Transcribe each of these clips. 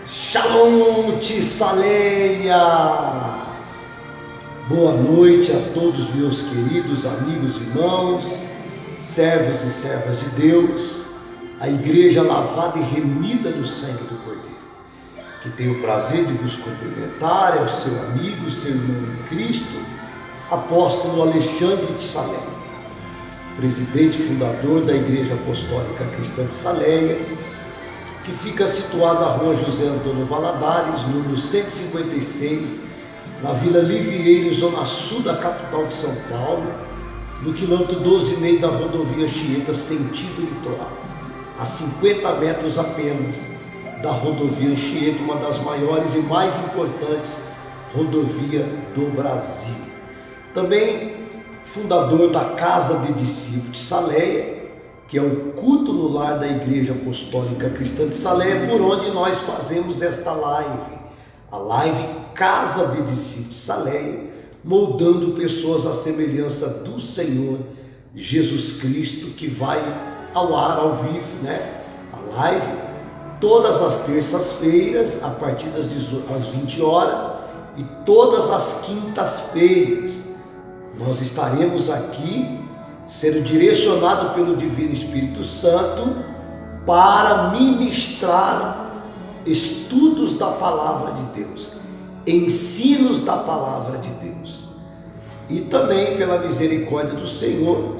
Shalom Tissaleia! Boa noite a todos meus queridos amigos, irmãos, servos e servas de Deus, a igreja lavada e remida no sangue do Cordeiro, que tenho o prazer de vos cumprimentar, é o seu amigo, seu irmão em Cristo, apóstolo Alexandre Tissaleia, presidente fundador da Igreja Apostólica Cristã Tissaleia, que fica situada na rua José Antônio Valadares, número 156, na Vila Livieiro, zona sul da capital de São Paulo, no quilômetro 12,5 da rodovia Anchieta, sentido litoral, a 50 metros apenas da rodovia Anchieta, uma das maiores e mais importantes rodovias do Brasil. Também fundador da Casa de Discípulos Tissaleia, que é o culto no lar da Igreja Apostólica Cristã Tissaleia, por onde nós fazemos esta live, a live Casa de Discípulos Tissaleia, moldando pessoas à semelhança do Senhor Jesus Cristo, que vai ao ar, ao vivo, a live, todas as terças-feiras, a partir das 20 horas, e todas as quintas-feiras, nós estaremos aqui, sendo direcionado pelo Divino Espírito Santo para ministrar estudos da Palavra de Deus, ensinos da Palavra de Deus. E também pela misericórdia do Senhor,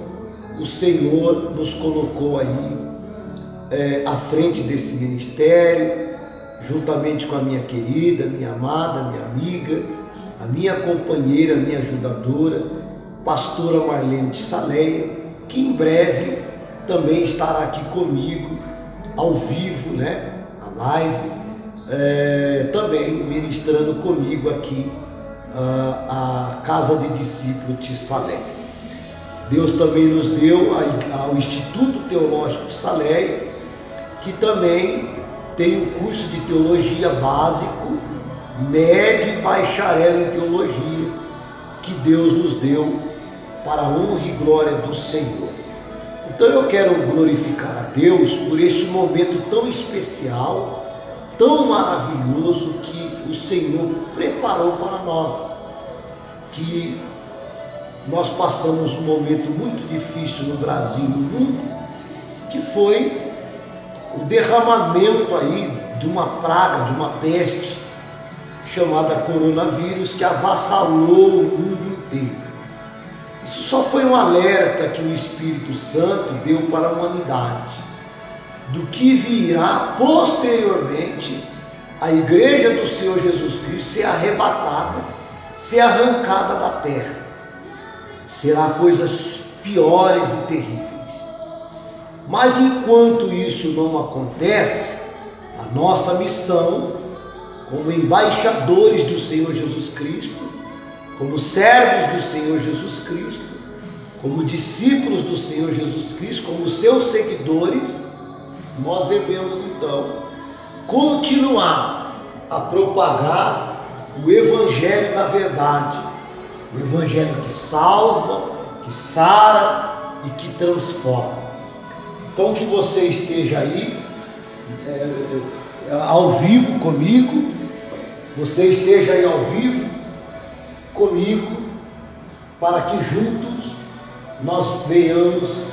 o Senhor nos colocou aí à frente desse ministério, juntamente com a minha querida, minha amada, minha amiga, a minha companheira, minha ajudadora, pastora Marlene Tissaleia, que em breve também estará aqui comigo, ao vivo, a live, também ministrando comigo aqui a Casa de Discípulos Tissaleia. Deus também nos deu ao Instituto Teológico Tissaleia, que também tem um curso de teologia básico, médio e bacharel em teologia, que Deus nos deu para a honra e glória do Senhor. Então eu quero glorificar a Deus por este momento tão especial, tão maravilhoso que o Senhor preparou para nós, que nós passamos um momento muito difícil no Brasil e no mundo, que foi o derramamento aí de uma praga, de uma peste chamada coronavírus, que avassalou o mundo inteiro. Isso só foi um alerta que o Espírito Santo deu para a humanidade, do que virá posteriormente a Igreja do Senhor Jesus Cristo ser arrebatada, ser arrancada da terra. Será coisas piores e terríveis. Mas enquanto isso não acontece, a nossa missão, como embaixadores do Senhor Jesus Cristo, como servos do Senhor Jesus Cristo, como discípulos do Senhor Jesus Cristo, como seus seguidores, nós devemos então continuar a propagar o Evangelho da verdade, o Evangelho que salva, que sara e que transforma. Então que você esteja aí ao vivo comigo, você esteja aí ao vivo comigo, para que juntos nós venhamos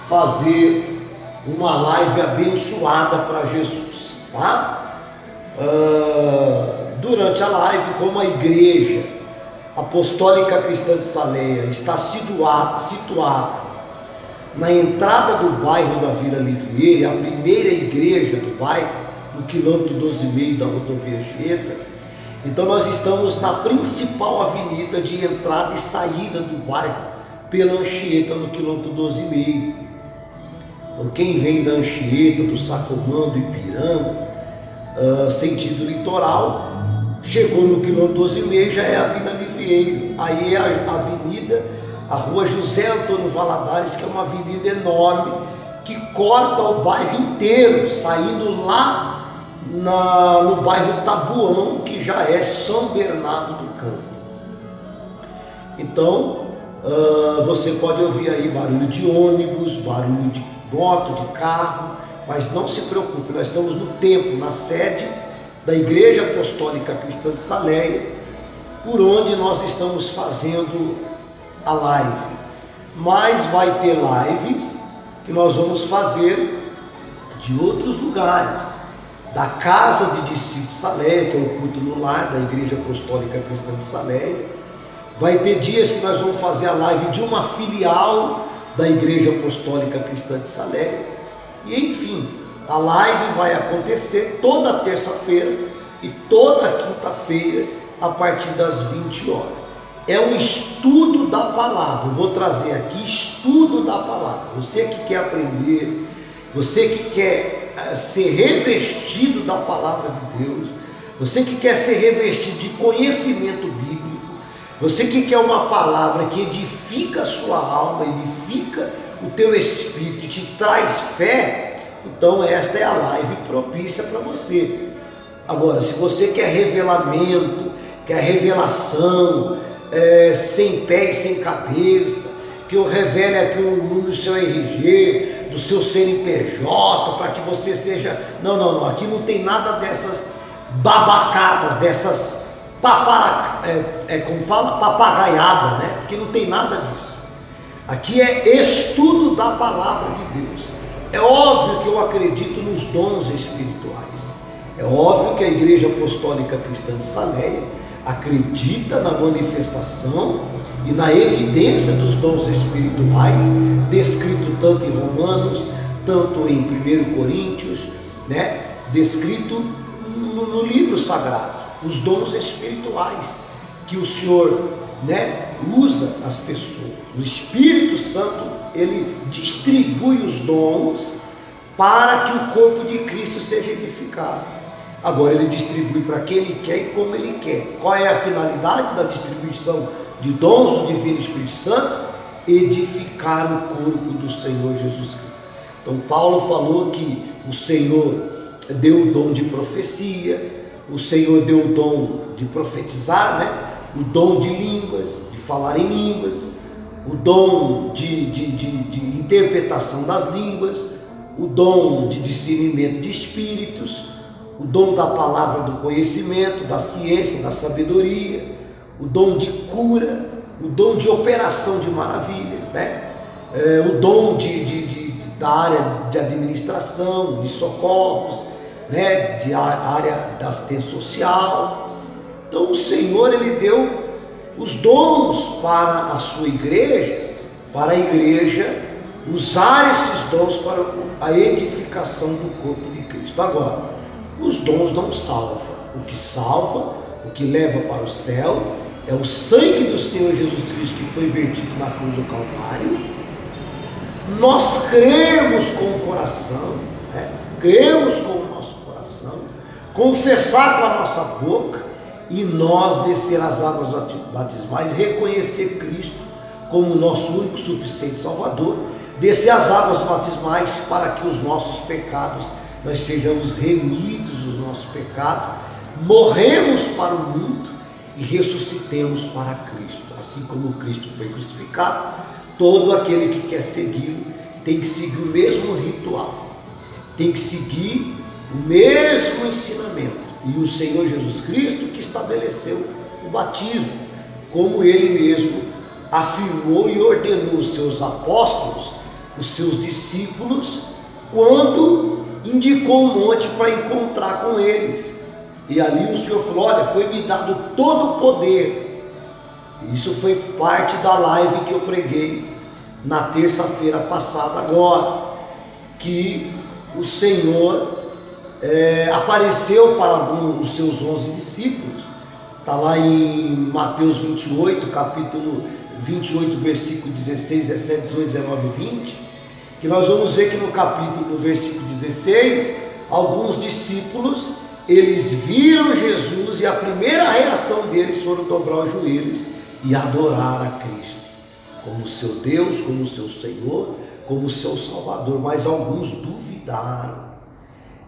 fazer uma live abençoada para Jesus, tá? Durante a live, como a Igreja Apostólica Cristã Tissaleia está situada na entrada do bairro da Vila Livieiro, a primeira igreja do bairro, no quilômetro 12,5 da rodovia Anchieta. Então nós estamos na principal avenida de entrada e saída do bairro, pela Anchieta, no quilômetro 12,5. Então quem vem da Anchieta, do Sacomã, do Ipiranga, sentido litoral, chegou no quilômetro 12,5, já é a Vila Livieiro. Aí é a avenida, a rua José Antônio Valadares, que é uma avenida enorme, que corta o bairro inteiro, saindo lá no bairro Tabuão, que já é São Bernardo do Campo. Então você pode ouvir aí barulho de ônibus, barulho de moto, de carro, mas não se preocupe, nós estamos no templo, na sede da Igreja Apostólica Cristã de Saleia, por onde nós estamos fazendo a live. Mas vai ter lives que nós vamos fazer de outros lugares, da Casa de Discípulos de Saleia, que é o culto no lar da Igreja Apostólica Cristã de Saleia. Vai ter dias que nós vamos fazer a live de uma filial da Igreja Apostólica Cristã de Saleia. E enfim, a live vai acontecer toda terça-feira e toda quinta-feira a partir das 20 horas. É um estudo da palavra. Eu vou trazer aqui estudo da palavra. Você que quer aprender, você que quer ser revestido da palavra de Deus, você que quer ser revestido de conhecimento bíblico, você que quer uma palavra que edifica a sua alma, edifica o teu espírito e te traz fé, então esta é a live propícia para você. Agora, se você quer revelamento, quer revelação, sem pé e sem cabeça, que eu revele aqui o número do seu RG, do seu CNPJ, para que você seja... Não, aqui não tem nada dessas babacadas, dessas papagaiada, né? Porque não tem nada disso. Aqui é estudo da palavra de Deus. É óbvio que eu acredito nos dons espirituais. É óbvio que a Igreja Apostólica Cristã de Saleia acredita na manifestação e na evidência dos dons espirituais, descrito tanto em Romanos, tanto em 1 Coríntios, né? Descrito no livro sagrado, os dons espirituais que o Senhor, né, usa as pessoas. O Espírito Santo, ele distribui os dons para que o corpo de Cristo seja edificado. Agora ele distribui para quem ele quer e como ele quer. Qual é a finalidade da distribuição de dons do Divino Espírito Santo? Edificar o corpo do Senhor Jesus Cristo. Então Paulo falou que o Senhor deu o dom de profecia, o Senhor deu o dom de profetizar, né? O dom de línguas, de falar em línguas, o dom de interpretação das línguas, o dom de discernimento de espíritos, o dom da palavra do conhecimento, da ciência, da sabedoria, o dom de cura, o dom de operação de maravilhas, né? O dom da área de administração, de socorros, né? De área da assistência social. Então o Senhor, ele deu os dons para a sua igreja, para a igreja usar esses dons para a edificação do corpo de Cristo. Agora, os dons não salvam. O que salva, o que leva para o céu, é o sangue do Senhor Jesus Cristo que foi vertido na cruz do Calvário. Nós cremos com o coração, né? Cremos com o nosso coração, confessar com a nossa boca e nós descer as águas batismais, reconhecer Cristo como o nosso único suficiente Salvador, descer as águas batismais para que os nossos pecados, nós sejamos remidos dos nossos pecados, morremos para o mundo e ressuscitemos para Cristo. Assim como Cristo foi crucificado, todo aquele que quer segui-lo tem que seguir o mesmo ritual, tem que seguir o mesmo ensinamento. E o Senhor Jesus Cristo que estabeleceu o batismo, como Ele mesmo afirmou e ordenou os seus apóstolos, os seus discípulos, quando indicou um monte para encontrar com eles. E ali o Senhor falou: olha, foi-me dado todo o poder. Isso foi parte da live que eu preguei na terça-feira passada agora, que o Senhor apareceu para alguns dos seus 11 discípulos. Está lá em Mateus 28, capítulo 28, versículo 16, 17, 18, 19 e 20, que nós vamos ver que no capítulo, no versículo 16, alguns discípulos, eles viram Jesus e a primeira reação deles foram dobrar os joelhos e adorar a Cristo como seu Deus, como seu Senhor, como seu Salvador. Mas alguns duvidaram,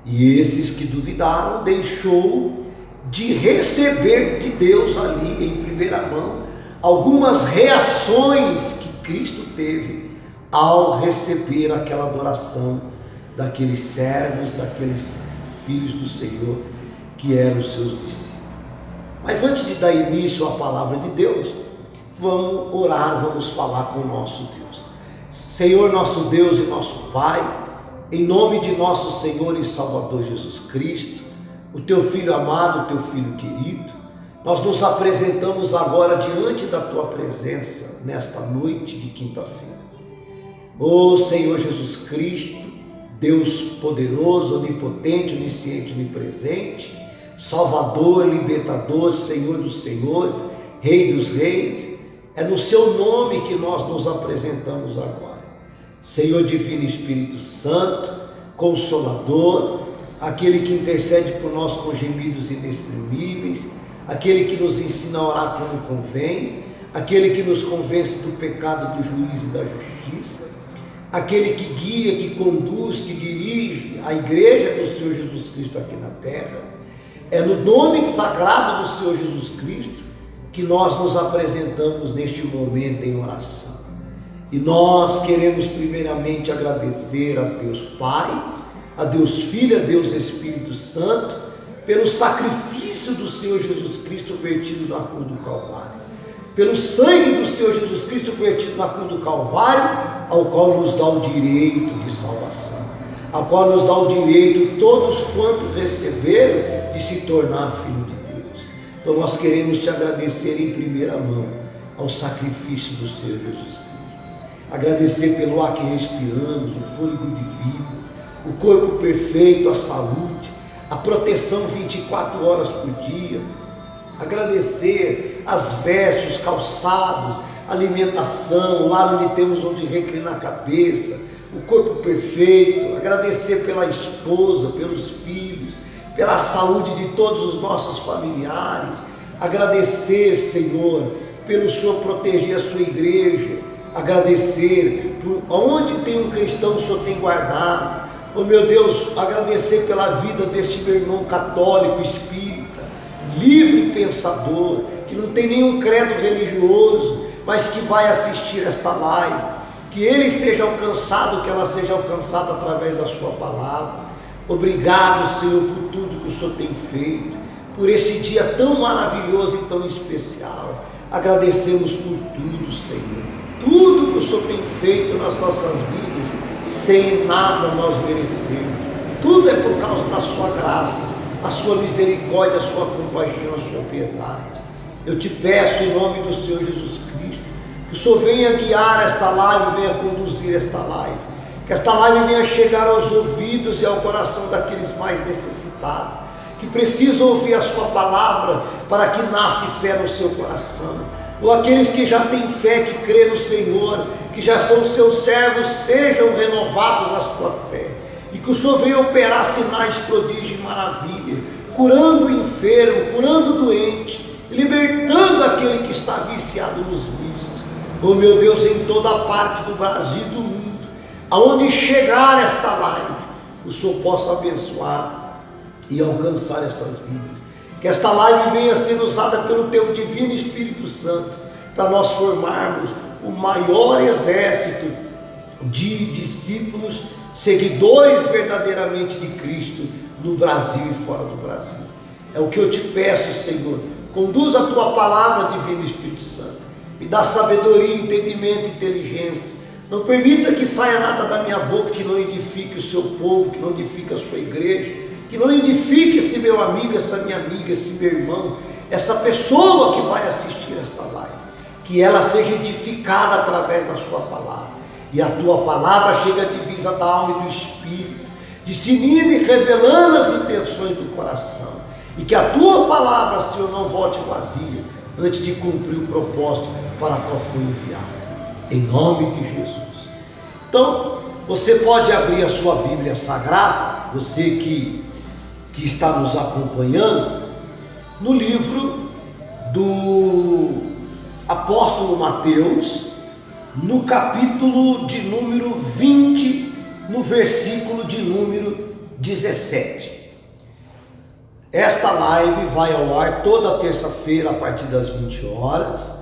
e esses que duvidaram deixou de receber de Deus ali em primeira mão algumas reações que Cristo teve ao receber aquela adoração daqueles servos, daqueles filhos do Senhor, que eram os seus discípulos. Mas antes de dar início à palavra de Deus, vamos orar, vamos falar com o nosso Deus. Senhor, nosso Deus e nosso Pai, em nome de nosso Senhor e Salvador Jesus Cristo, o teu Filho amado, o teu Filho querido, nós nos apresentamos agora diante da tua presença nesta noite de quinta-feira. Ó Senhor Jesus Cristo, Deus poderoso, onipotente, onisciente, onipresente, Salvador, libertador, Senhor dos senhores, Rei dos reis, é no seu nome que nós nos apresentamos agora. Senhor Divino Espírito Santo, Consolador, aquele que intercede por nós com gemidos inexprimíveis, aquele que nos ensina a orar como convém, aquele que nos convence do pecado, do juízo e da justiça, aquele que guia, que conduz, que dirige a igreja do Senhor Jesus Cristo aqui na terra. É no nome sagrado do Senhor Jesus Cristo que nós nos apresentamos neste momento em oração. E nós queremos primeiramente agradecer a Deus Pai, a Deus Filho, a Deus Espírito Santo, pelo sacrifício do Senhor Jesus Cristo vertido na cruz do Calvário, pelo sangue do Senhor Jesus Cristo vertido na cruz do Calvário, ao qual nos dá o direito de salvação, ao qual nos dá o direito, todos quantos receberam, de se tornar filho de Deus. Então nós queremos te agradecer em primeira mão ao sacrifício do Senhor Jesus Cristo. Agradecer pelo ar que respiramos, o fôlego de vida, o corpo perfeito, a saúde, a proteção 24 horas por dia. Agradecer as vestes, os calçados, alimentação, lá onde temos onde reclinar a cabeça, o corpo perfeito. Agradecer pela esposa, pelos filhos, pela saúde de todos os nossos familiares. Agradecer, Senhor, pelo Senhor proteger a sua igreja. Agradecer por onde tem um cristão, o Senhor tem guardado. Oh meu Deus, agradecer pela vida deste meu irmão católico, espírita, livre pensador, que não tem nenhum credo religioso, mas que vai assistir esta live. Que ele seja alcançado, que ela seja alcançada através da sua palavra. Obrigado, Senhor, por tudo que o Senhor tem feito, por esse dia tão maravilhoso e tão especial. Agradecemos por tudo, Senhor. Tudo que o Senhor tem feito nas nossas vidas, sem nada nós merecemos. Tudo é por causa da sua graça, a sua misericórdia, a sua compaixão, a sua piedade. Eu te peço em nome do Senhor Jesus Cristo, que o Senhor venha guiar esta live, venha conduzir esta live, que esta live venha chegar aos ouvidos e ao coração daqueles mais necessitados, que precisam ouvir a sua palavra para que nasça fé no seu coração. Ou aqueles que já têm fé, que crê no Senhor, que já são seus servos, sejam renovados a sua fé, e que o Senhor venha operar sinais, prodígios e maravilha, curando o enfermo, curando o doente, libertando aquele que está viciado nos vícios. Oh meu Deus, em toda parte do Brasil e do mundo, aonde chegar esta live, o Senhor possa abençoar e alcançar essas vidas. Que esta live venha sendo usada pelo teu divino Espírito Santo, para nós formarmos o maior exército de discípulos, seguidores verdadeiramente de Cristo, no Brasil e fora do Brasil. É o que eu te peço, Senhor. Conduz a tua palavra, divino Espírito Santo. Me dá sabedoria, entendimento e inteligência. Não permita que saia nada da minha boca que não edifique o seu povo, que não edifique a sua igreja, que não edifique esse meu amigo, essa minha amiga, esse meu irmão, essa pessoa que vai assistir esta live, que ela seja edificada através da sua palavra, e a tua palavra chega à divisa da alma e do espírito, discernindo e revelando as intenções do coração, e que a tua palavra, Senhor, não volte vazia, antes de cumprir o propósito para qual foi enviada, em nome de Jesus. Então, você pode abrir a sua Bíblia Sagrada, você que está nos acompanhando, no livro do apóstolo Mateus, no capítulo de número 20, no versículo de número 17. Esta live vai ao ar toda terça-feira a partir das 20 horas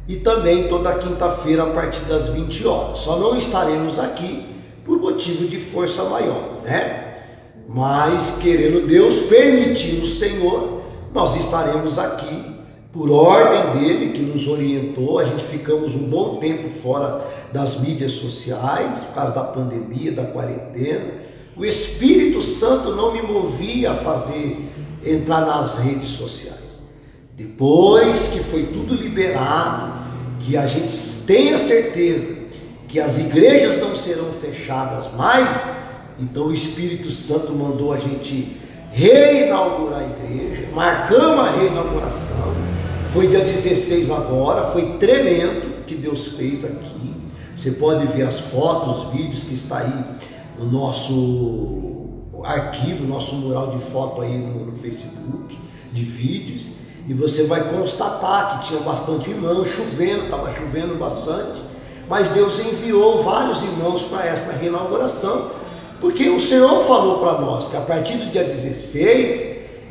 e também toda quinta-feira a partir das 20 horas. Só não estaremos aqui por motivo de força maior, né? Mas, querendo Deus, permitindo o Senhor, nós estaremos aqui por ordem dele, que nos orientou. A gente ficamos um bom tempo fora das mídias sociais, por causa da pandemia, da quarentena. O Espírito Santo não me movia a entrar nas redes sociais. Depois que foi tudo liberado, que a gente tenha certeza que as igrejas não serão fechadas mais, então o Espírito Santo mandou a gente reinaugurar a igreja. Marcamos a reinauguração, foi dia 16 agora, foi tremendo o que Deus fez aqui. Você pode ver as fotos, os vídeos que está aí no nosso arquivo, nosso mural de foto aí no Facebook, de vídeos, e você vai constatar que tinha bastante irmãos, estava chovendo bastante, mas Deus enviou vários irmãos para esta reinauguração, porque o Senhor falou para nós que a partir do dia 16,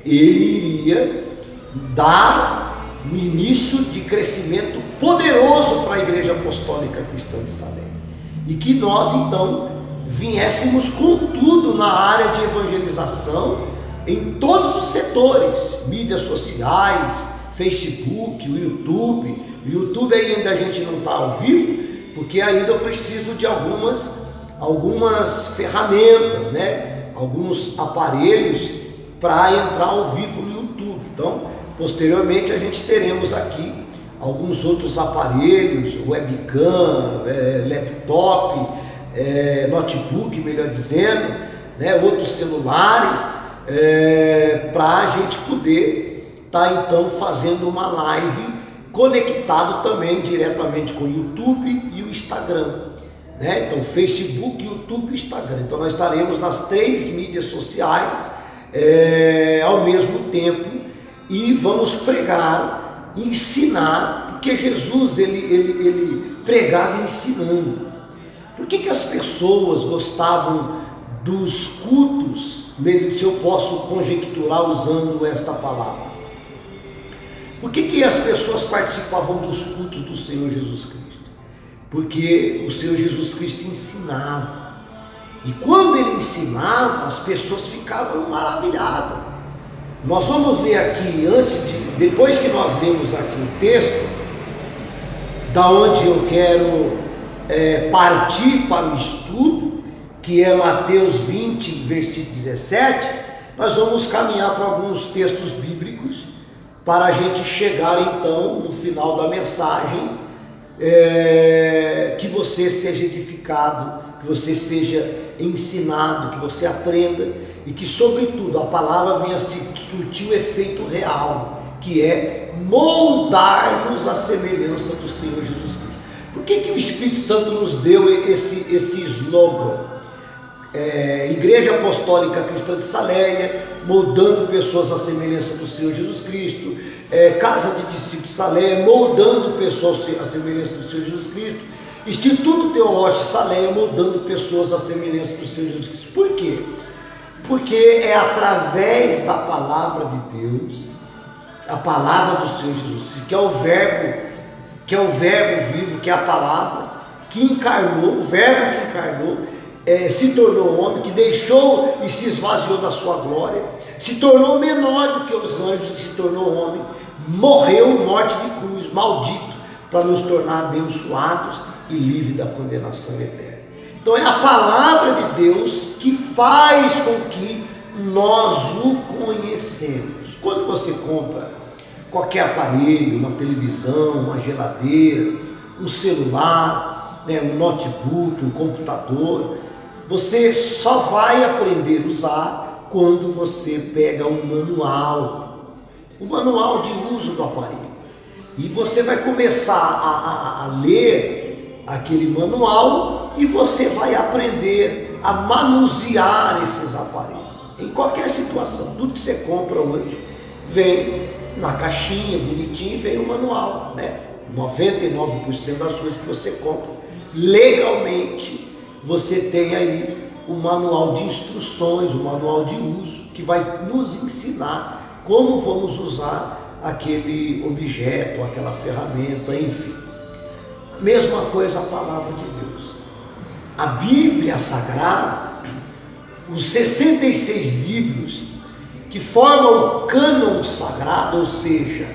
Ele iria dar um início de crescimento poderoso para a Igreja Apostólica Cristã de Salé, e que nós então viéssemos com tudo na área de evangelização, em todos os setores, mídias sociais, Facebook, o YouTube. O YouTube ainda a gente não está ao vivo, porque ainda eu preciso de algumas ferramentas, né? Alguns aparelhos para entrar ao vivo no YouTube. Então, posteriormente a gente teremos aqui alguns outros aparelhos, webcam, laptop, notebook, melhor dizendo, né? Outros celulares, para a gente poder estar então fazendo uma live conectado também diretamente com o YouTube e o Instagram, né? Então Facebook, YouTube e Instagram. Então nós estaremos nas 3 mídias sociais ao mesmo tempo, e vamos pregar, ensinar, porque Jesus ele pregava ensinando. Por que as pessoas gostavam dos cultos, se eu posso conjecturar usando esta palavra? Por que as pessoas participavam dos cultos do Senhor Jesus Cristo? Porque o Senhor Jesus Cristo ensinava. E quando ele ensinava, as pessoas ficavam maravilhadas. Nós vamos ler aqui, depois que nós lemos aqui o texto, da onde eu quero partir para o estudo, que é Mateus 20, versículo 17, nós vamos caminhar para alguns textos bíblicos, para a gente chegar então no final da mensagem, que você seja edificado, que você seja ensinado, que você aprenda, e que sobretudo a palavra venha surtir o efeito real, que é moldar-nos à semelhança do Senhor Jesus Cristo. Por que o Espírito Santo nos deu esse slogan? Igreja Apostólica Cristã de Saléia, moldando pessoas à semelhança do Senhor Jesus Cristo. Casa de Discípulos Saléia, moldando pessoas à semelhança do Senhor Jesus Cristo. Instituto Teológico Saléia, moldando pessoas à semelhança do Senhor Jesus Cristo. Por quê? Porque é através da palavra de Deus, a palavra do Senhor Jesus Cristo, que é o verbo vivo, que é a palavra, que encarnou, o verbo que encarnou, se tornou homem, que deixou e se esvaziou da sua glória, se tornou menor do que os anjos e se tornou homem, morreu morte de cruz, maldito, para nos tornar abençoados e livres da condenação eterna. Então é a palavra de Deus que faz com que nós o conhecemos. Quando você compra qualquer aparelho, uma televisão, uma geladeira, um celular, um notebook, um computador, você só vai aprender a usar quando você pega um manual, o manual de uso do aparelho. E você vai começar a ler aquele manual e você vai aprender a manusear esses aparelhos. Em qualquer situação, tudo que você compra hoje vem na caixinha, bonitinho, vem o manual, 99% das coisas que você compra legalmente, você tem aí o manual de instruções, o manual de uso, que vai nos ensinar como vamos usar aquele objeto, aquela ferramenta, enfim. A mesma coisa a palavra de Deus. A Bíblia Sagrada, os 66 livros que formam o cânon sagrado, ou seja,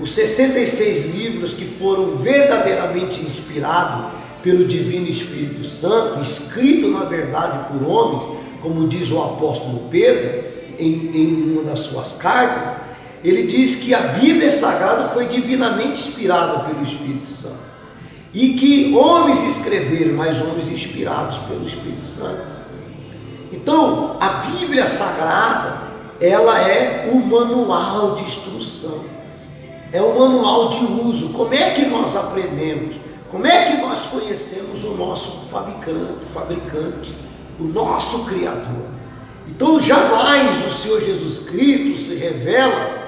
os 66 livros que foram verdadeiramente inspirados pelo Divino Espírito Santo, escrito na verdade por homens, como diz o apóstolo Pedro em uma das suas cartas. Ele diz que a Bíblia Sagrada foi divinamente inspirada pelo Espírito Santo e que homens escreveram, mas homens inspirados pelo Espírito Santo. Então, a Bíblia Sagrada, ela é um manual de instrução, é um manual de uso. Como é que nós aprendemos? Como é que nós conhecemos o nosso fabricante, o nosso Criador? Então, jamais o Senhor Jesus Cristo se revela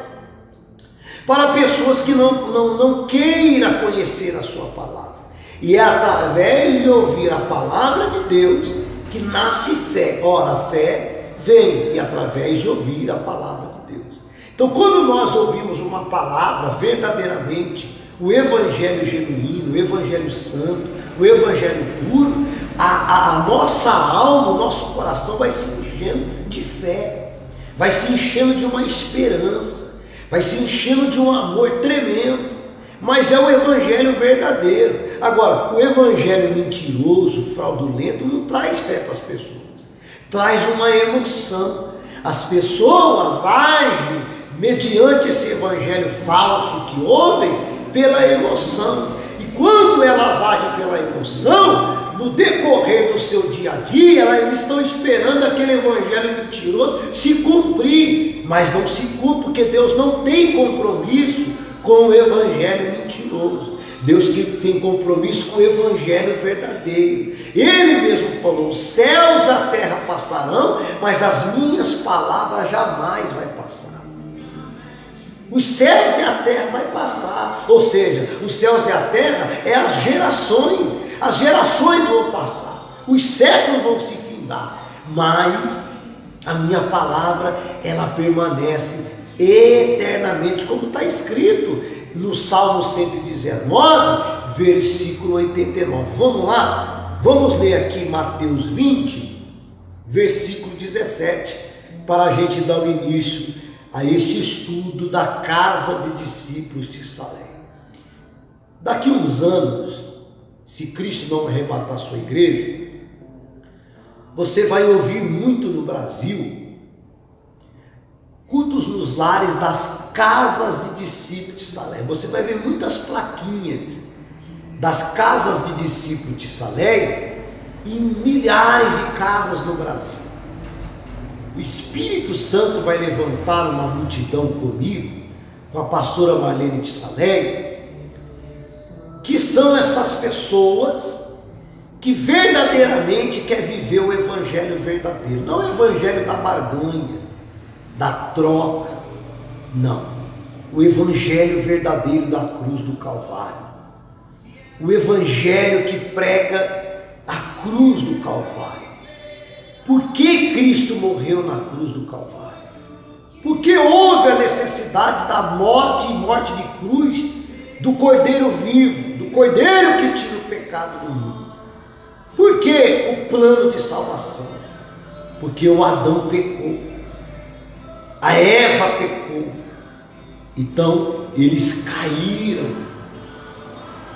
para pessoas que não queiram conhecer a sua palavra. E é através de ouvir a palavra de Deus que nasce fé. Ora, a fé vem e através de ouvir a palavra de Deus. Então, quando nós ouvimos uma palavra verdadeiramente, o evangelho genuíno, o evangelho santo, o evangelho puro, a nossa alma, o nosso coração vai se enchendo de fé, vai se enchendo de uma esperança, vai se enchendo de um amor tremendo. Mas é o evangelho verdadeiro. Agora, o evangelho mentiroso, fraudulento, não traz fé para as pessoas, traz uma emoção. As pessoas agem mediante esse evangelho falso que ouvem pela emoção, e quando elas agem pela emoção, no decorrer do seu dia a dia, elas estão esperando aquele evangelho mentiroso se cumprir, mas não se cumpre, porque Deus não tem compromisso com o evangelho mentiroso. Deus que tem compromisso com o evangelho verdadeiro. Ele mesmo falou: os céus e a terra passarão, mas as minhas palavras jamais vai passar. Os céus e a terra vai passar, ou seja, os céus e a terra é as gerações vão passar, os séculos vão se findar, mas a minha palavra, ela permanece eternamente, como está escrito no Salmo 119, versículo 89. Vamos lá? Vamos ler aqui Mateus 20, versículo 17, para a gente dar o início a este estudo da casa de discípulos de Salém. Daqui uns anos, se Cristo não arrebatar a sua igreja, você vai ouvir muito no Brasil cultos nos lares das casas de discípulos de Salém. Você vai ver muitas plaquinhas das casas de discípulos de Salém em milhares de casas no Brasil. O Espírito Santo vai levantar uma multidão comigo, com a pastora Marlene de Salém, que são essas pessoas que verdadeiramente quer viver o evangelho verdadeiro, não o evangelho da barganha, da troca, não, o evangelho verdadeiro da cruz do Calvário, o evangelho que prega a cruz do Calvário. Por que Cristo morreu na cruz do Calvário? Porque houve a necessidade da morte e morte de cruz do Cordeiro vivo, do Cordeiro que tira o pecado do mundo. Por que o plano de salvação? Porque o Adão pecou, a Eva pecou, então eles caíram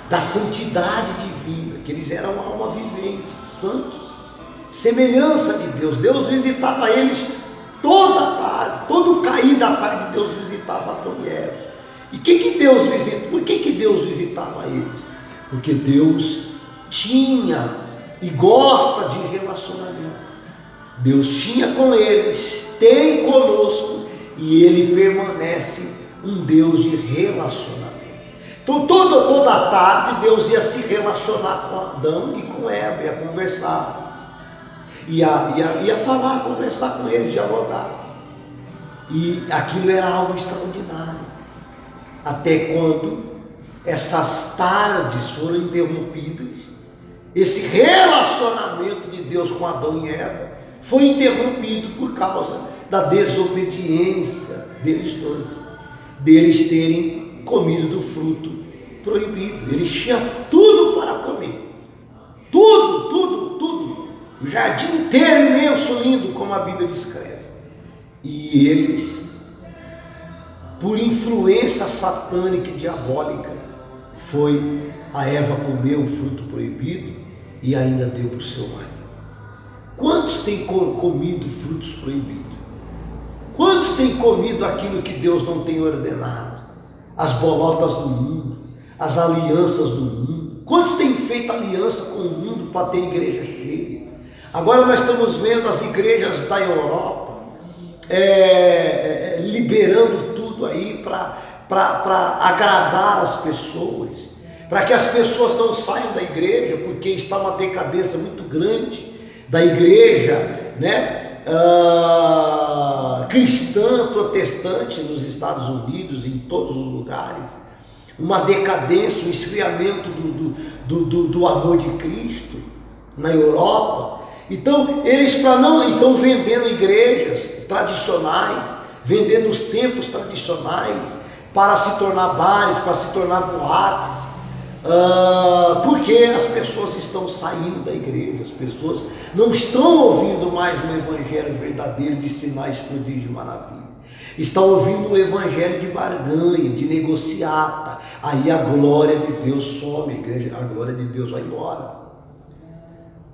da santidade divina, que eles eram alma vivente, santos, semelhança de Deus. Deus visitava eles toda a tarde, todo cair da tarde Deus visitava Adão e Eva. E que Deus visita? Por que Deus visitava eles? Porque Deus tinha e gosta de relacionamento. Deus tinha com eles, tem conosco, e Ele permanece um Deus de relacionamento. Então toda a tarde Deus ia se relacionar com Adão e com Eva, ia conversar, ia falar, conversar com ele, dialogar, e aquilo era algo extraordinário, até quando essas tardes foram interrompidas. Esse relacionamento de Deus com Adão e Eva foi interrompido por causa da desobediência deles dois, deles terem comido do fruto proibido. Eles tinham tudo para comer, tudo, o jardim inteiro imenso, lindo, como a Bíblia descreve. E eles, por influência satânica e diabólica, a Eva comeu o fruto proibido e ainda deu para o seu marido. Quantos têm comido frutos proibidos? Quantos têm comido aquilo que Deus não tem ordenado? As bolotas do mundo, as alianças do mundo. Quantos têm feito aliança com o mundo para ter igreja cheia? Agora nós estamos vendo as igrejas da Europa liberando tudo aí para agradar as pessoas, para que as pessoas não saiam da igreja, porque está uma decadência muito grande da igreja, cristã, protestante nos Estados Unidos, em todos os lugares, uma decadência, um esfriamento do amor de Cristo na Europa. Então eles estão vendendo igrejas tradicionais, vendendo os templos tradicionais para se tornar bares, para se tornar boates, porque as pessoas estão saindo da igreja, as pessoas não estão ouvindo mais um evangelho verdadeiro de sinais, prodígios e maravilha, estão ouvindo um evangelho de barganha, de negociata. Aí a glória de Deus some, a igreja, a glória de Deus vai embora.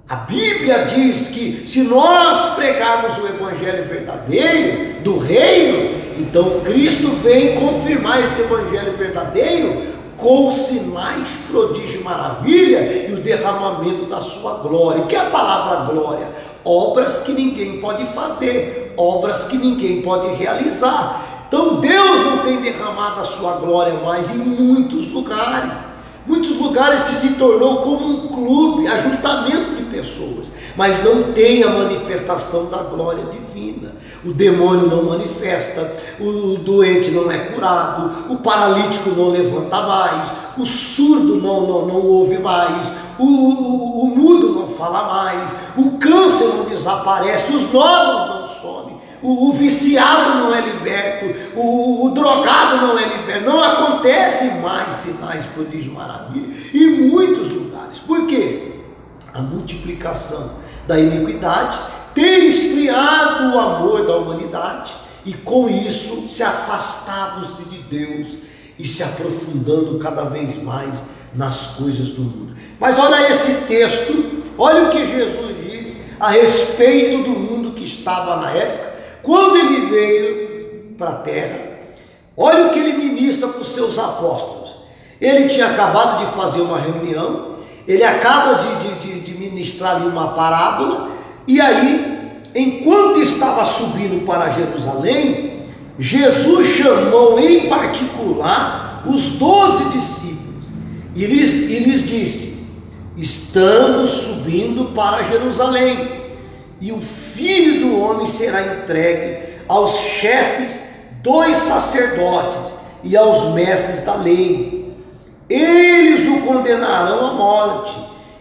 A Bíblia diz que se nós pregarmos o evangelho verdadeiro do reino, então Cristo vem confirmar esse evangelho verdadeiro com sinais, prodígio e maravilha e o derramamento da sua glória. O que é a palavra glória? Obras que ninguém pode fazer, obras que ninguém pode realizar. Então Deus não tem derramado a sua glória mais em muitos lugares que se tornou como um clube, ajuntamento de pessoas, mas não tem a manifestação da glória divina. O demônio não manifesta, o doente não é curado, o paralítico não levanta mais, o surdo não ouve mais, o mudo não fala mais, o câncer não desaparece, os nódulos não somem, o viciado não é liberto, o drogado não é liberto. Não acontece mais sinais, prodígios, maravilha em muitos lugares. Por quê? A multiplicação da iniquidade tem esfriado o amor da humanidade e com isso se afastado-se de Deus e se aprofundando cada vez mais nas coisas do mundo. Mas olha esse texto, olha o que Jesus diz a respeito do mundo que estava na época, quando ele veio para a terra. Olha o que ele ministra para os seus apóstolos. Ele tinha acabado de fazer uma reunião, ele acaba de ministrar ali uma parábola, e aí, enquanto estava subindo para Jerusalém, Jesus chamou em particular os 12 discípulos e lhes disse: estamos subindo para Jerusalém, e o Filho do Homem será entregue aos chefes dos sacerdotes e aos mestres da lei. Eles o condenarão à morte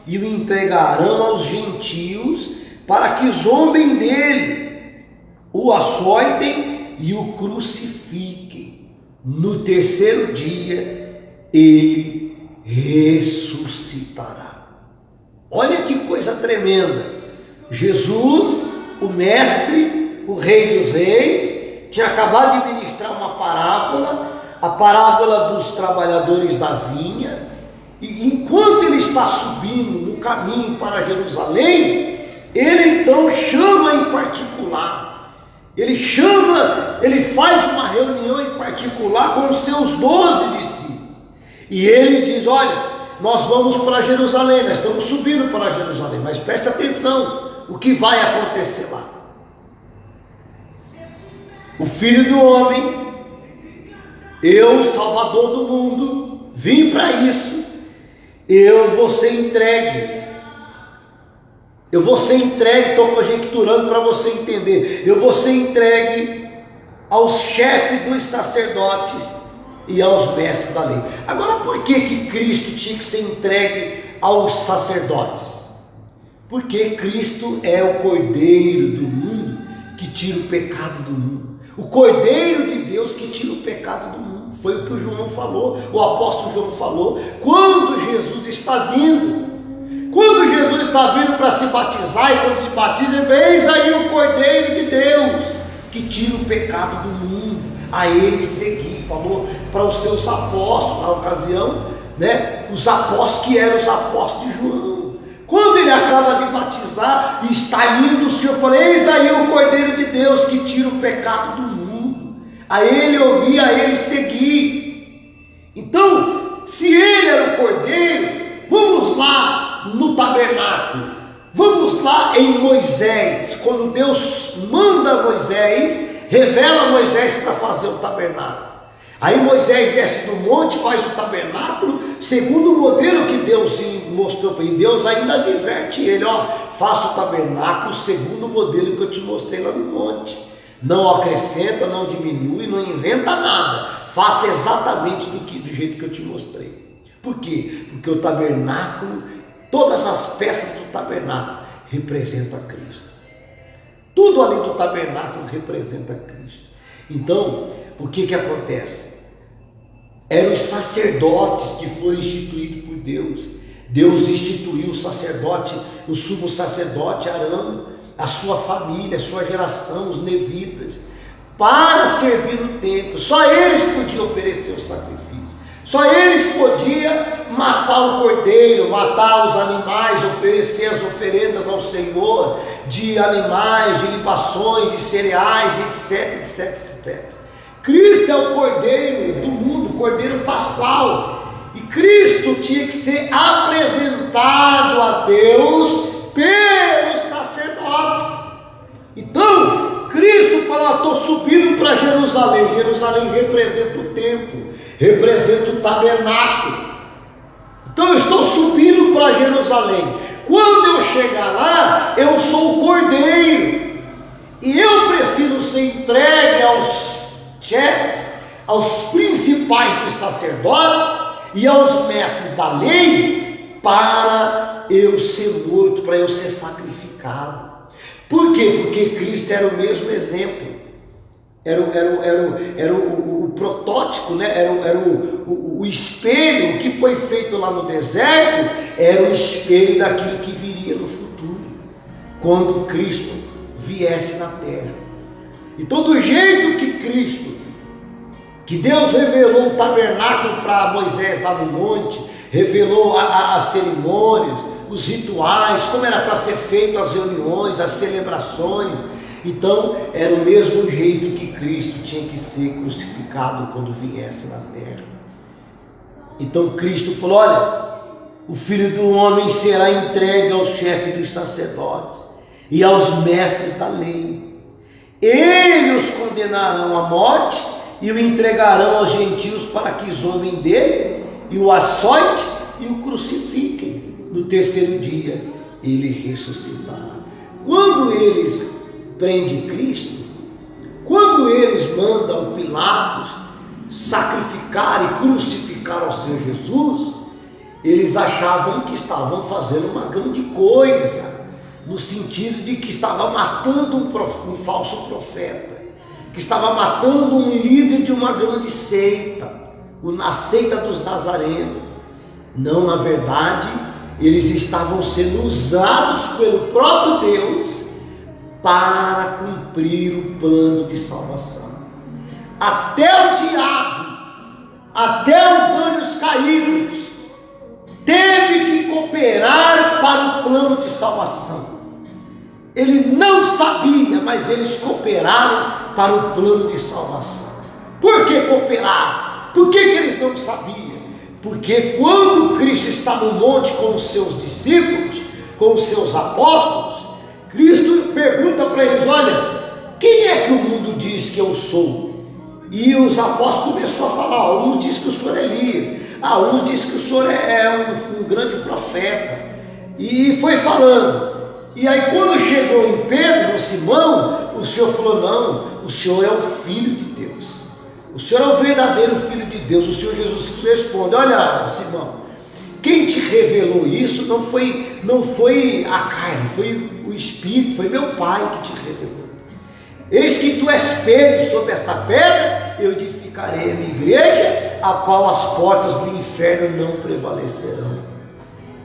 e o entregarão aos gentios para que zombem dele, o açoitem e o crucifiquem. No terceiro dia ele ressuscitará. Olha que coisa tremenda. Jesus, o mestre, o rei dos reis, tinha acabado de ministrar uma parábola, a parábola dos trabalhadores da vinha, e enquanto ele está subindo no caminho para Jerusalém, ele então chama em particular, ele faz uma reunião em particular com os seus 12 discípulos, e ele diz: olha, nós vamos para Jerusalém, nós estamos subindo para Jerusalém, mas preste atenção, o que vai acontecer lá? O Filho do Homem, eu, Salvador do mundo, vim para isso, eu vou ser entregue, estou conjecturando para você entender, eu vou ser entregue aos chefes dos sacerdotes e aos mestres da lei. Agora, por que Cristo tinha que ser entregue aos sacerdotes? Porque Cristo é o Cordeiro do mundo que tira o pecado do mundo, o Cordeiro de Deus que tira o pecado do mundo. Foi o que o João falou, o apóstolo João falou, quando Jesus está vindo, Quando Jesus está vindo para se batizar, e quando se batiza, ele fala: eis aí o Cordeiro de Deus, que tira o pecado do mundo. A ele seguir, falou para os seus apóstolos, na ocasião, né? Os apóstolos que eram os apóstolos de João. Quando ele acaba de batizar e está indo, o Senhor falou: eis aí o Cordeiro de Deus, que tira o pecado do mundo. A ele ouvir, a ele seguir. Então, se ele era o Cordeiro, vamos lá no tabernáculo, vamos lá em Moisés, quando Deus manda Moisés, revela Moisés para fazer o tabernáculo. Aí Moisés desce do monte, faz o tabernáculo, segundo o modelo que Deus mostrou para ele. Deus ainda adverte ele: ó, faça o tabernáculo segundo o modelo que eu te mostrei lá no monte. Não acrescenta, não diminui, não inventa nada. Faça exatamente do jeito que eu te mostrei. Por quê? Porque o tabernáculo, todas as peças do tabernáculo representam a Cristo. Tudo ali do tabernáculo representa a Cristo. Então, o que acontece? Eram os sacerdotes que foram instituídos por Deus. Deus instituiu o sacerdote, o sumo sacerdote Arão, a sua família, a sua geração, os levitas, para servir no templo. Só eles podiam oferecer o sacrifício. Só eles podiam matar o cordeiro, matar os animais, oferecer as oferendas ao Senhor de animais, de libações, de cereais, etc, etc, etc. Cristo é o cordeiro do mundo, o cordeiro pascual. E Cristo tinha que ser apresentado a Deus pelos sacerdotes. Então, Cristo falou: estou subindo para Jerusalém. Jerusalém representa o templo, representa o tabernáculo. Então eu estou subindo para Jerusalém. Quando eu chegar lá, eu sou o cordeiro, e eu preciso ser entregue aos chefes, aos principais dos sacerdotes e aos mestres da lei, para eu ser morto, para eu ser sacrificado. Por quê? Porque Cristo era o mesmo exemplo. Era o protótipo, né? Era o espelho que foi feito lá no deserto, era o espelho daquilo que viria no futuro, quando Cristo viesse na terra. Então, do jeito que Deus revelou o tabernáculo para Moisés lá no monte, revelou as cerimônias, os rituais, como era para ser feito as reuniões, as celebrações. Então, era o mesmo jeito que Cristo tinha que ser crucificado quando viesse na terra. Então Cristo falou: olha, o Filho do Homem será entregue ao chefe dos sacerdotes e aos mestres da lei. Eles os condenarão à morte e o entregarão aos gentios para que zombem dele e o açoite e o crucifiquem. No terceiro dia ele ressuscitará. Quando eles prendem Cristo, quando eles mandam Pilatos sacrificar e crucificar ao Senhor Jesus, eles achavam que estavam fazendo uma grande coisa, no sentido de que estava matando um falso profeta, que estava matando um líder de uma grande seita, a seita dos nazarenos. Não, na verdade, eles estavam sendo usados pelo próprio Deus para cumprir o plano de salvação. Até o diabo, até os anjos caídos, teve que cooperar para o plano de salvação. Ele não sabia, mas eles cooperaram para o plano de salvação. Por que cooperaram? Por que eles não sabiam? Porque quando Cristo está no monte com os seus discípulos, com os seus apóstolos, Cristo pergunta para eles: olha, quem é que o mundo diz que eu sou? E os apóstolos começaram a falar: uns dizem que o senhor é Elias, uns dizem que o senhor é um grande profeta. E foi falando. E aí quando chegou em Pedro, no Simão, o Senhor falou: não, o Senhor é o Filho de Deus, o Senhor é o verdadeiro Filho de Deus. O Senhor Jesus responde: olha, Simão, quem te revelou isso não foi a carne, foi o Espírito, foi meu Pai que te revelou. Eis que tu és Pedro, sobre esta pedra eu edificarei a minha igreja, a qual as portas do inferno não prevalecerão.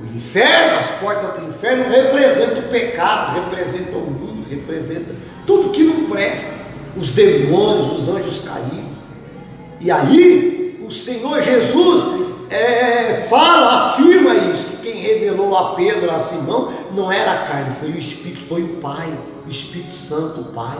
O inferno, as portas do inferno representam o pecado, representam o mundo, representam tudo que não presta, os demônios, os anjos caídos. E aí o Senhor Jesus afirma isso, que quem revelou a Pedro, a Simão, não era a carne, foi o Espírito, foi o Pai, o Espírito Santo, o Pai.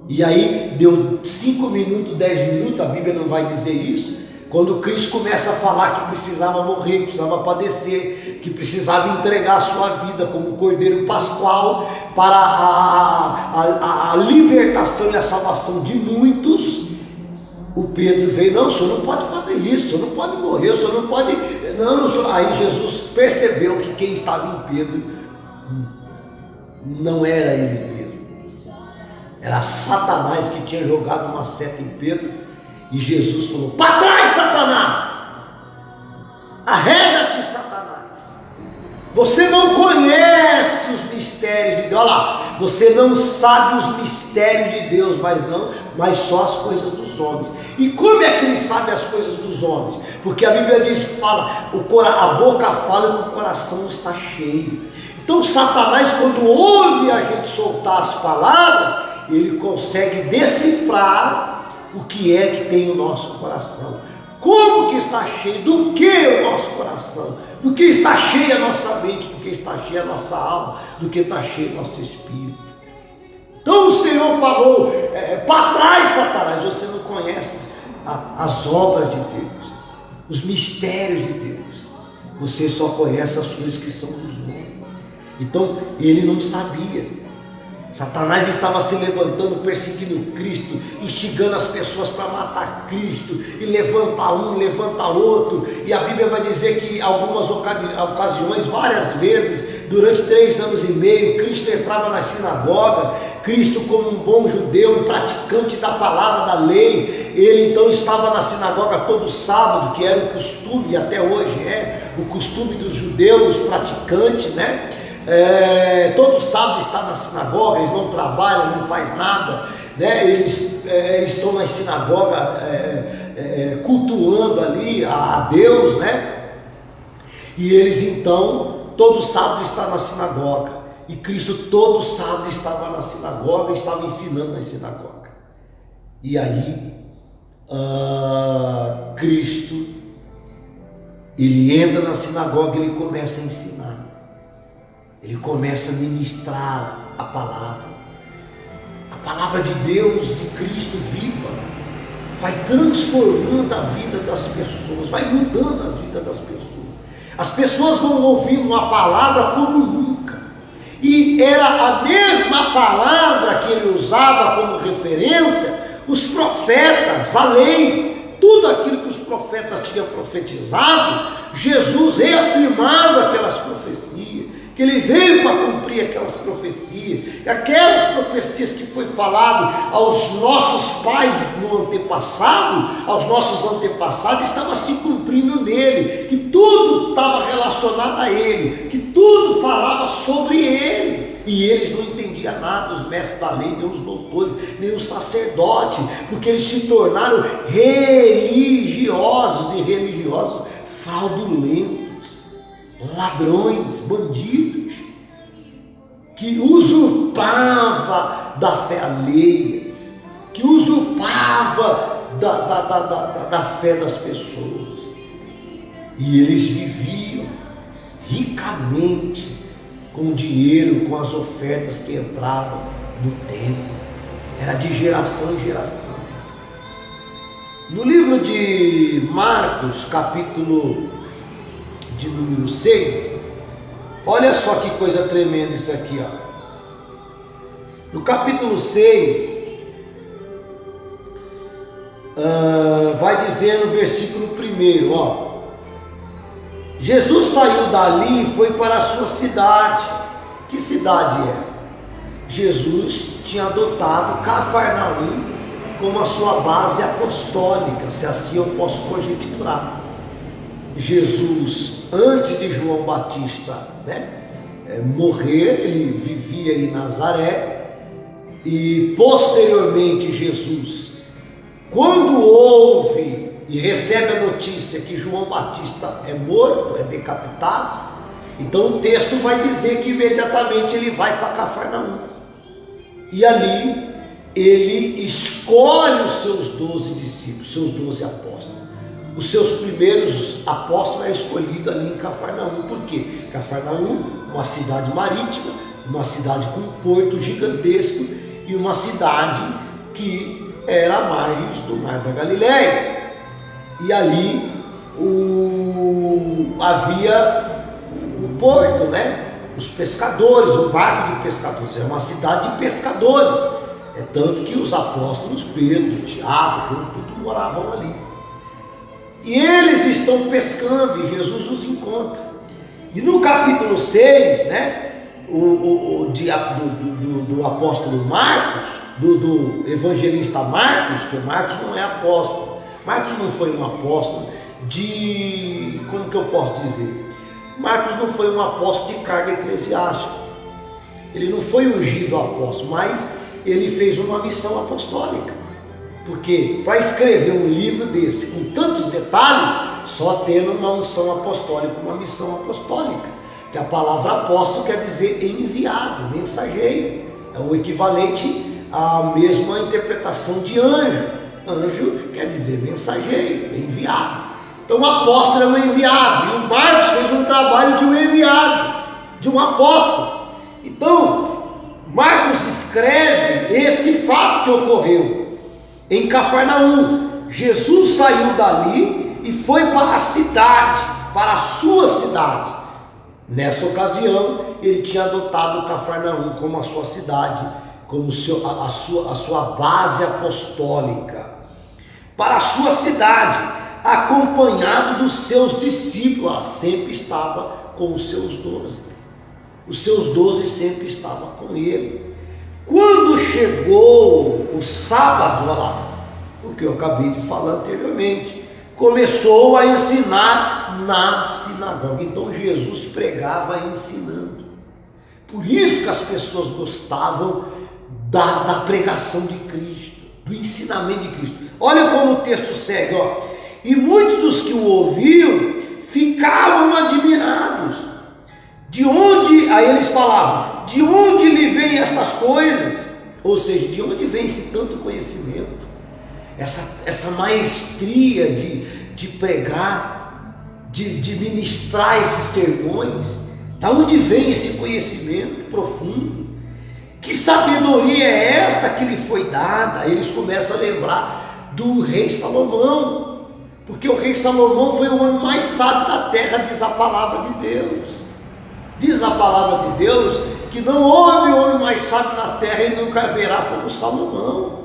E aí deu 5 minutos, 10 minutos, a Bíblia não vai dizer isso, quando Cristo começa a falar que precisava morrer, que precisava padecer, que precisava entregar a sua vida como Cordeiro Pascual para a libertação e a salvação de muitos. O Pedro veio: não, o senhor não pode fazer isso, o senhor não pode morrer, o senhor não pode... Não, senhor... Aí Jesus percebeu que quem estava em Pedro não era ele mesmo, era Satanás que tinha jogado uma seta em Pedro. E Jesus falou: para trás, Satanás, arreda-te, Satanás, você não conhece os mistérios de Deus. Olha lá, você não sabe os mistérios de Deus, mas só as coisas dos homens. E como é que ele sabe as coisas dos homens? Porque a Bíblia diz, a boca fala e o coração está cheio. Então Satanás, quando ouve a gente soltar as palavras, ele consegue decifrar o que é que tem no nosso coração. Como que está cheio? Do que o nosso coração? Do que está cheia a nossa mente? Do que está cheia a nossa alma? Do que está cheio o nosso espírito? Então o Senhor falou: para trás, Satanás, você não conhece as obras de Deus, os mistérios de Deus. Você só conhece as coisas que são dos homens. Então ele não sabia. Satanás estava se levantando, perseguindo Cristo, instigando as pessoas para matar Cristo, e levanta um, levanta outro. E a Bíblia vai dizer que algumas ocasiões, várias vezes, durante 3 anos e meio, Cristo entrava na sinagoga. Cristo, como um bom judeu, um praticante da palavra da lei, ele então estava na sinagoga todo sábado, que era o costume, e até hoje é o costume dos judeus praticantes, né? Todo sábado está na sinagoga, eles não trabalham, não faz nada, né? Eles estão na sinagoga cultuando ali a Deus, né? E eles então, todo sábado está na sinagoga, e Cristo todo sábado estava na sinagoga, estava ensinando na sinagoga. E aí Cristo, ele entra na sinagoga e ele começa a ensinar. Ele começa a ministrar a palavra de Deus, de Cristo viva, vai transformando a vida das pessoas, vai mudando as vidas das pessoas. As pessoas vão ouvindo a palavra como nunca, e era a mesma palavra que ele usava como referência, os profetas, a lei, tudo aquilo que os profetas tinham profetizado, Jesus reafirmava aquelas profecias, que ele veio para cumprir aquelas profecias que foi falado aos nossos pais no antepassado, aos nossos antepassados, estava se cumprindo nele, que tudo estava relacionado a ele, que tudo falava sobre ele, e eles não entendiam nada, os mestres da lei, nem os doutores, nem os sacerdotes, porque eles se tornaram religiosos, e religiosos fraudulentos, ladrões, bandidos, que usurpava da fé alheia, que usurpava da fé das pessoas, e eles viviam ricamente com o dinheiro, com as ofertas que entravam no templo, era de geração em geração. No livro de Marcos, capítulo de número 6, olha só que coisa tremenda isso aqui, ó. No capítulo 6, vai dizer no versículo 1, ó: Jesus saiu dali e foi para a sua cidade. Que cidade é? Jesus tinha adotado Cafarnaum como a sua base apostólica, se assim eu posso conjecturar. Jesus, antes de João Batista morrer, ele vivia em Nazaré, e posteriormente Jesus, quando houve e recebe a notícia que João Batista é morto, é decapitado, então o texto vai dizer que imediatamente ele vai para Cafarnaum. E ali ele escolhe os seus 12 discípulos, seus 12 apóstolos. Os seus primeiros apóstolos é escolhido ali em Cafarnaum. Por quê? Cafarnaum, uma cidade marítima, uma cidade com um porto gigantesco e uma cidade que era à margem do Mar da Galileia. E ali havia o porto, né? Os pescadores, o barco de pescadores. É uma cidade de pescadores. É tanto que os apóstolos Pedro, Tiago, João, tudo moravam ali. E eles estão pescando e Jesus os encontra. E no capítulo 6, né, do apóstolo Marcos, do evangelista Marcos, que Marcos não é apóstolo. Marcos não foi um apóstolo como que eu posso dizer? Marcos não foi um apóstolo de carga eclesiástica. Ele não foi ungido apóstolo, mas ele fez uma missão apostólica. Porque para escrever um livro desse, com tantos detalhes, só tendo uma unção apostólica, uma missão apostólica. Que a palavra apóstolo quer dizer enviado, mensageiro. É o equivalente à mesma interpretação de anjo. Anjo quer dizer mensageiro, enviado. Então o apóstolo é um enviado. E o Marcos fez um trabalho de um enviado, de um apóstolo. Então, Marcos escreve esse fato que ocorreu em Cafarnaum. Jesus saiu dali e foi para a cidade, para a sua cidade. Nessa ocasião, ele tinha adotado Cafarnaum como a sua cidade, como a sua base apostólica. Para a sua cidade, acompanhado dos seus discípulos, sempre estava com os seus 12. Os seus 12 sempre estavam com ele. Quando chegou o sábado, olha lá, o que eu acabei de falar anteriormente, começou a ensinar na sinagoga. Então Jesus pregava ensinando. Por isso que as pessoas gostavam da pregação de Cristo, do ensinamento de Cristo. Olha como o texto segue, ó. E muitos dos que o ouviam ficavam admirados. De onde, aí eles falavam, de onde lhe vêm estas coisas? Ou seja, de onde vem esse tanto conhecimento? Essa maestria de pregar, de ministrar esses sermões. Da onde vem esse conhecimento profundo? Que sabedoria é esta que lhe foi dada? Aí eles começam a lembrar do rei Salomão, porque o rei Salomão foi o homem mais sábio da terra, diz a palavra de Deus. Diz a palavra de Deus que não houve homem mais sábio na terra e nunca haverá como Salomão.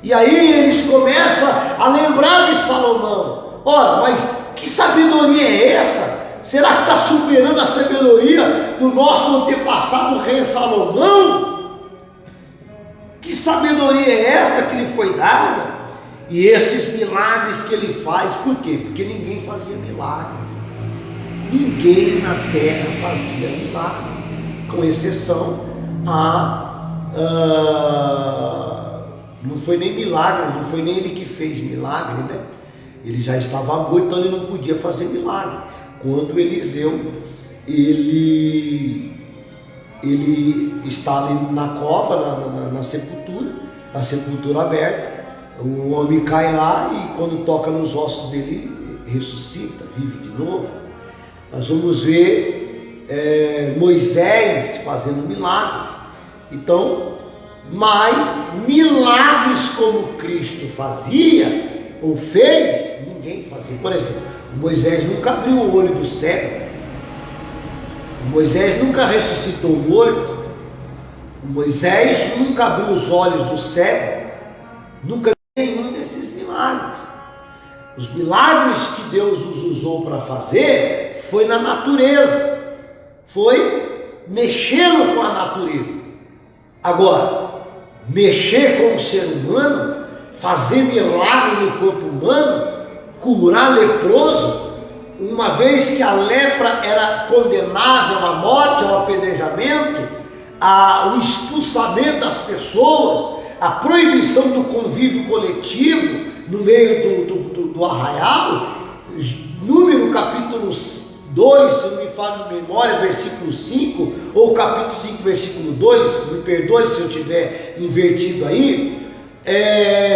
E aí eles começam a lembrar de Salomão. Ora, mas que sabedoria é essa? Será que está superando a sabedoria do nosso antepassado rei Salomão? Que sabedoria é esta que lhe foi dada? E estes milagres que ele faz, por quê? Porque ninguém fazia milagre. Ninguém na terra fazia milagre, com exceção não foi nem milagre, não foi nem ele que fez milagre, né? Ele já estava morto, então ele não podia fazer milagre. Quando Eliseu, ele está ali na cova, na sepultura aberta, o homem cai lá e quando toca nos ossos dele, ressuscita, vive de novo. Nós vamos ver Moisés fazendo milagres. Então, mas milagres como Cristo fazia ou fez, ninguém fazia. Por exemplo, Moisés nunca abriu o olho do cego. Moisés nunca ressuscitou o morto. Moisés nunca abriu os olhos do cego. Nunca nenhum desses milagres. Os milagres que Deus os usou para fazer foi na natureza, foi mexendo com a natureza. Agora, mexer com o ser humano, fazer milagre no corpo humano, curar leproso, uma vez que a lepra era condenável à morte, ao apedrejamento, ao expulsamento das pessoas, a proibição do convívio coletivo, no meio do arraial, Número capítulo 2, se não me falha de memória, versículo 5, ou capítulo 5, versículo 2, me perdoe se eu tiver invertido aí,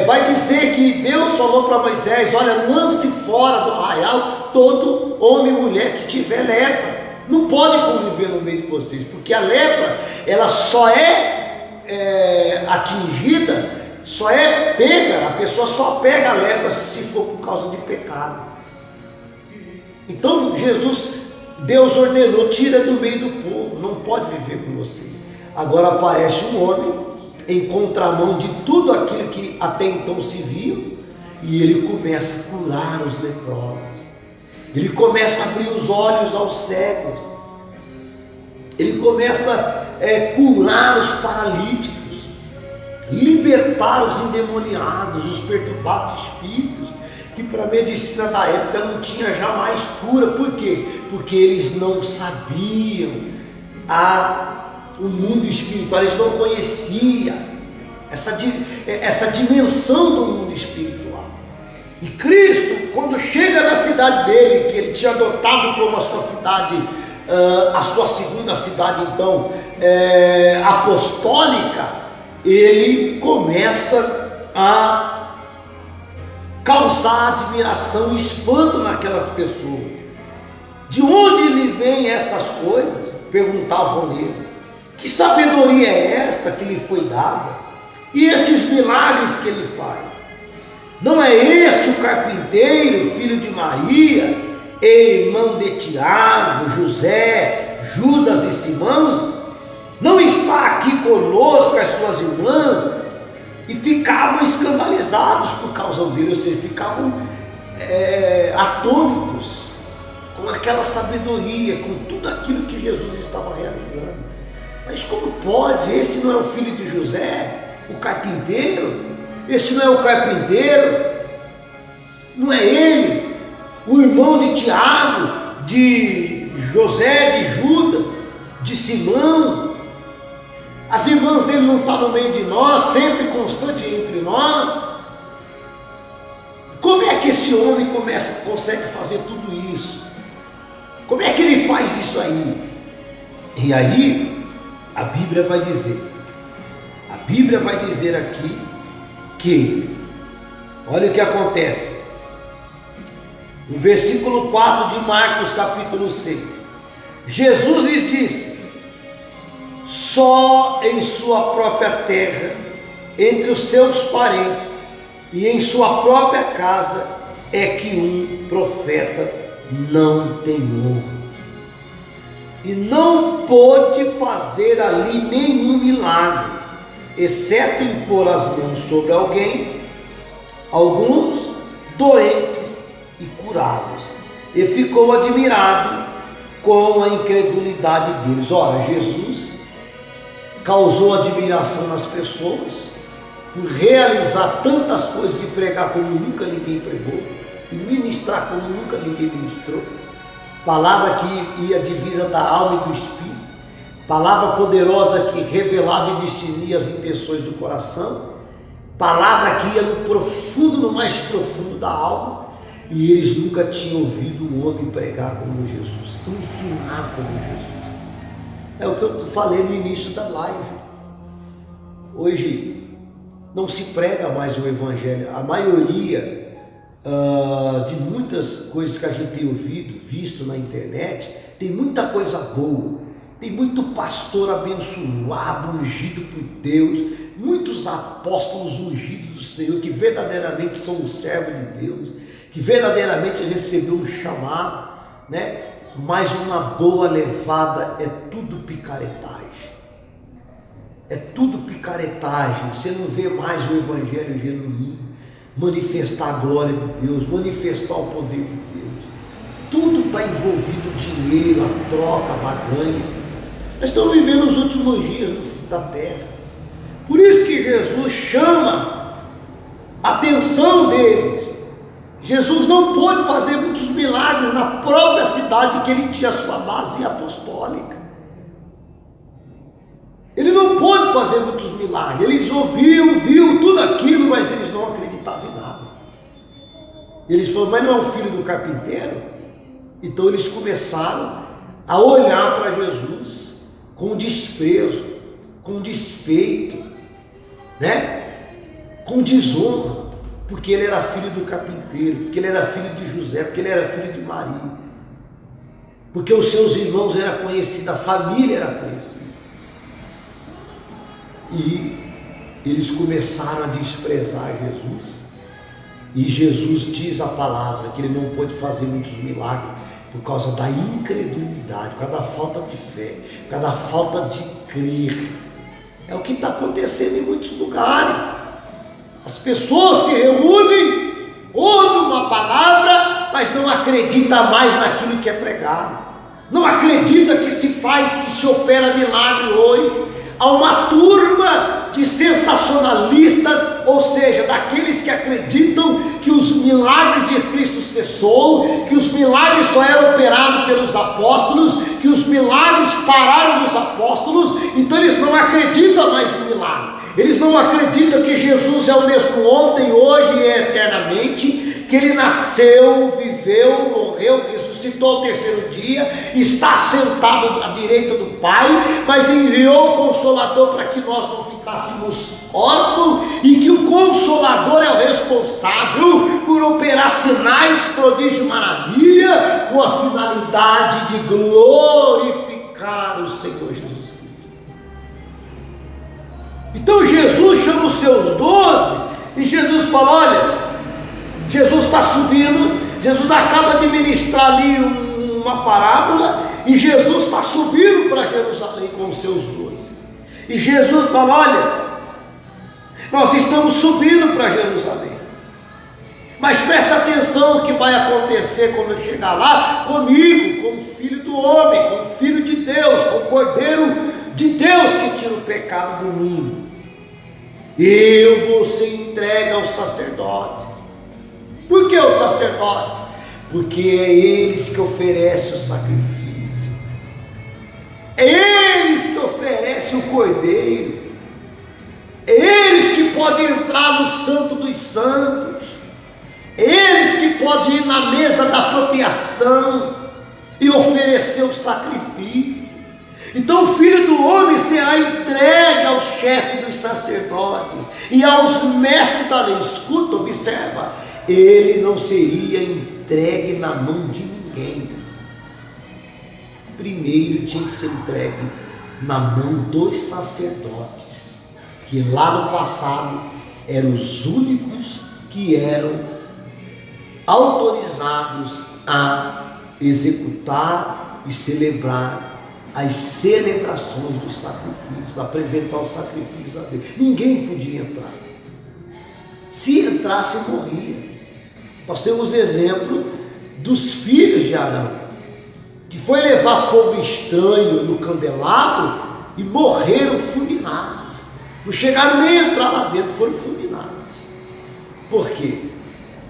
vai dizer que Deus falou para Moisés: olha, lance fora do arraial todo homem e mulher que tiver lepra. Não pode conviver no meio de vocês, porque a lepra, ela só é atingida, só é pega, a pessoa só pega a lepra se for por causa de pecado. Então Deus ordenou: tira do meio do povo, não pode viver com vocês. Agora aparece um homem em contramão de tudo aquilo que até então se viu, e ele começa a curar os leprosos, ele começa a abrir os olhos aos cegos, ele começa a curar os paralíticos, libertar os endemoniados, os perturbados espíritos, que para a medicina da época não tinha jamais cura. Por quê? Porque eles não sabiam o mundo espiritual, eles não conheciam essa dimensão do mundo espiritual. E Cristo, quando chega na cidade dele, que ele tinha adotado como a sua cidade, a sua segunda cidade então apostólica, ele começa a causar admiração e espanto naquelas pessoas. De onde lhe vêm estas coisas? Perguntavam eles. Que sabedoria é esta que lhe foi dada? E estes milagres que ele faz? Não é este o carpinteiro, filho de Maria, e irmão de Tiago, José, Judas e Simão? Não está aqui conosco as suas irmãs? E ficavam escandalizados por causa dele, ou seja, ficavam atônitos com aquela sabedoria, com tudo aquilo que Jesus estava realizando. Mas como pode? Esse não é o filho de José, o carpinteiro? Esse não é o carpinteiro? Não é ele, o irmão de Tiago, de José, de Judas, de Simão? As irmãs dele não estão no meio de nós, sempre constante entre nós? Como é que esse homem consegue fazer tudo isso? Como é que ele faz isso aí? E aí, a Bíblia vai dizer aqui que, olha o que acontece, no versículo 4 de Marcos capítulo 6, Jesus lhes disse: só em sua própria terra, entre os seus parentes e em sua própria casa, é que um profeta não tem honra. E não pôde fazer ali nenhum milagre, exceto impor as mãos sobre alguns doentes, e curá-los. E ficou admirado com a incredulidade deles. Ora, Jesus causou admiração nas pessoas por realizar tantas coisas, de pregar como nunca ninguém pregou, e ministrar como nunca ninguém ministrou. Palavra que ia divisa da alma e do espírito, palavra poderosa que revelava e discernia as intenções do coração, palavra que ia no profundo, no mais profundo da alma. E eles nunca tinham ouvido um homem pregar como Jesus, ensinar como Jesus. É o que eu falei no início da live. Hoje não se prega mais o Evangelho. A maioria de muitas coisas que a gente tem ouvido, visto na internet, tem muita coisa boa, tem muito pastor abençoado, ungido por Deus, muitos apóstolos ungidos do Senhor, que verdadeiramente são um servo de Deus, que verdadeiramente recebeu um chamado, né? Mas uma boa levada é tudo picaretagem. É tudo picaretagem. Você não vê mais o Evangelho genuíno, manifestar a glória de Deus, manifestar o poder de Deus. Tudo está envolvido: dinheiro, a troca, a barganha. Nós estamos vivendo os últimos dias da terra. Por isso que Jesus chama a atenção deles. Jesus não pôde fazer muitos milagres na própria cidade que ele tinha sua base apostólica. Ele não pôde fazer muitos milagres. Eles viu tudo aquilo, mas eles não acreditavam em nada. Eles falaram, mas não é o filho do carpinteiro? Então eles começaram a olhar para Jesus com desprezo, com despeito, né? Com desonra, porque ele era filho do carpinteiro, porque ele era filho de José, porque ele era filho de Maria, porque os seus irmãos eram conhecidos, a família era conhecida. E eles começaram a desprezar Jesus. E Jesus diz a palavra que ele não pôde fazer muitos milagres por causa da incredulidade, por causa da falta de fé, por causa da falta de crer. É o que está acontecendo em muitos lugares. As pessoas se reúnem, ouvem uma palavra, mas não acreditam mais naquilo que é pregado. Não acredita que se faz, que se opera milagre hoje. Há uma turma de sensacionalistas, ou seja, daqueles que acreditam que os milagres de Cristo cessou, que os milagres só eram operados pelos apóstolos, que os milagres pararam nos apóstolos. Então eles não acreditam mais em milagre. Eles não acreditam que Jesus é o mesmo ontem, hoje e eternamente, que ele nasceu, viveu, morreu, ressuscitou ao terceiro dia, está sentado à direita do Pai, mas enviou o Consolador para que nós não ficássemos órfãos, e que o Consolador é o responsável por operar sinais, prodígio e maravilha, com a finalidade de glorificar o Senhor Jesus Cristo. Então Jesus chama os seus 12, e Jesus fala, olha, Jesus está subindo, Jesus acaba de ministrar ali uma parábola, e Jesus está subindo para Jerusalém com os seus 12. E Jesus fala, olha, nós estamos subindo para Jerusalém, mas presta atenção o que vai acontecer quando eu chegar lá comigo, como filho do homem, como filho de Deus, como cordeiro de Deus que tira o pecado do mundo. Eu vou ser entregue aos sacerdotes. Por que os sacerdotes? Porque é eles que oferecem o sacrifício, é eles que oferecem o cordeiro, é eles que podem entrar no santo dos santos, é eles que podem ir na mesa da apropriação e oferecer o sacrifício. Então o Filho do Homem será entregue ao chefe dos sacerdotes e aos mestres da lei. Escuta, observa, ele não seria entregue na mão de ninguém. Primeiro tinha que ser entregue na mão dos sacerdotes, que lá no passado eram os únicos que eram autorizados a executar e celebrar as celebrações dos sacrifícios, apresentar os sacrifícios a Deus. Ninguém podia entrar. Se entrasse, morria. Nós temos exemplo dos filhos de Arão, que foi levar fogo estranho no candelabro e morreram fulminados. Não chegaram nem a entrar lá dentro, foram fulminados. Por quê?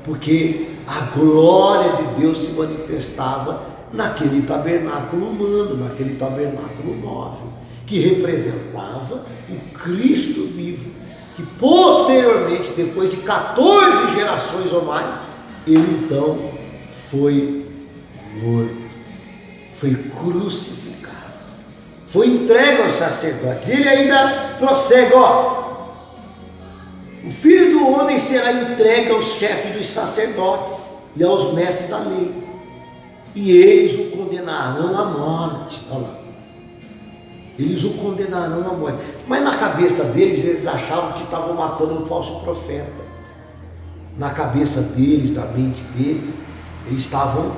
Porque a glória de Deus se manifestava naquele tabernáculo humano, naquele tabernáculo móvel, que representava o Cristo vivo, que posteriormente, depois de 14 gerações ou mais, ele então foi morto, foi crucificado, foi entregue aos sacerdotes. Ele ainda prossegue, o Filho do Homem será entregue aos chefes dos sacerdotes e aos mestres da lei, e eles o condenarão à morte. Olha lá, eles o condenarão à morte. Mas na cabeça deles, eles achavam que estavam matando um falso profeta. Na cabeça deles, na mente deles, eles estavam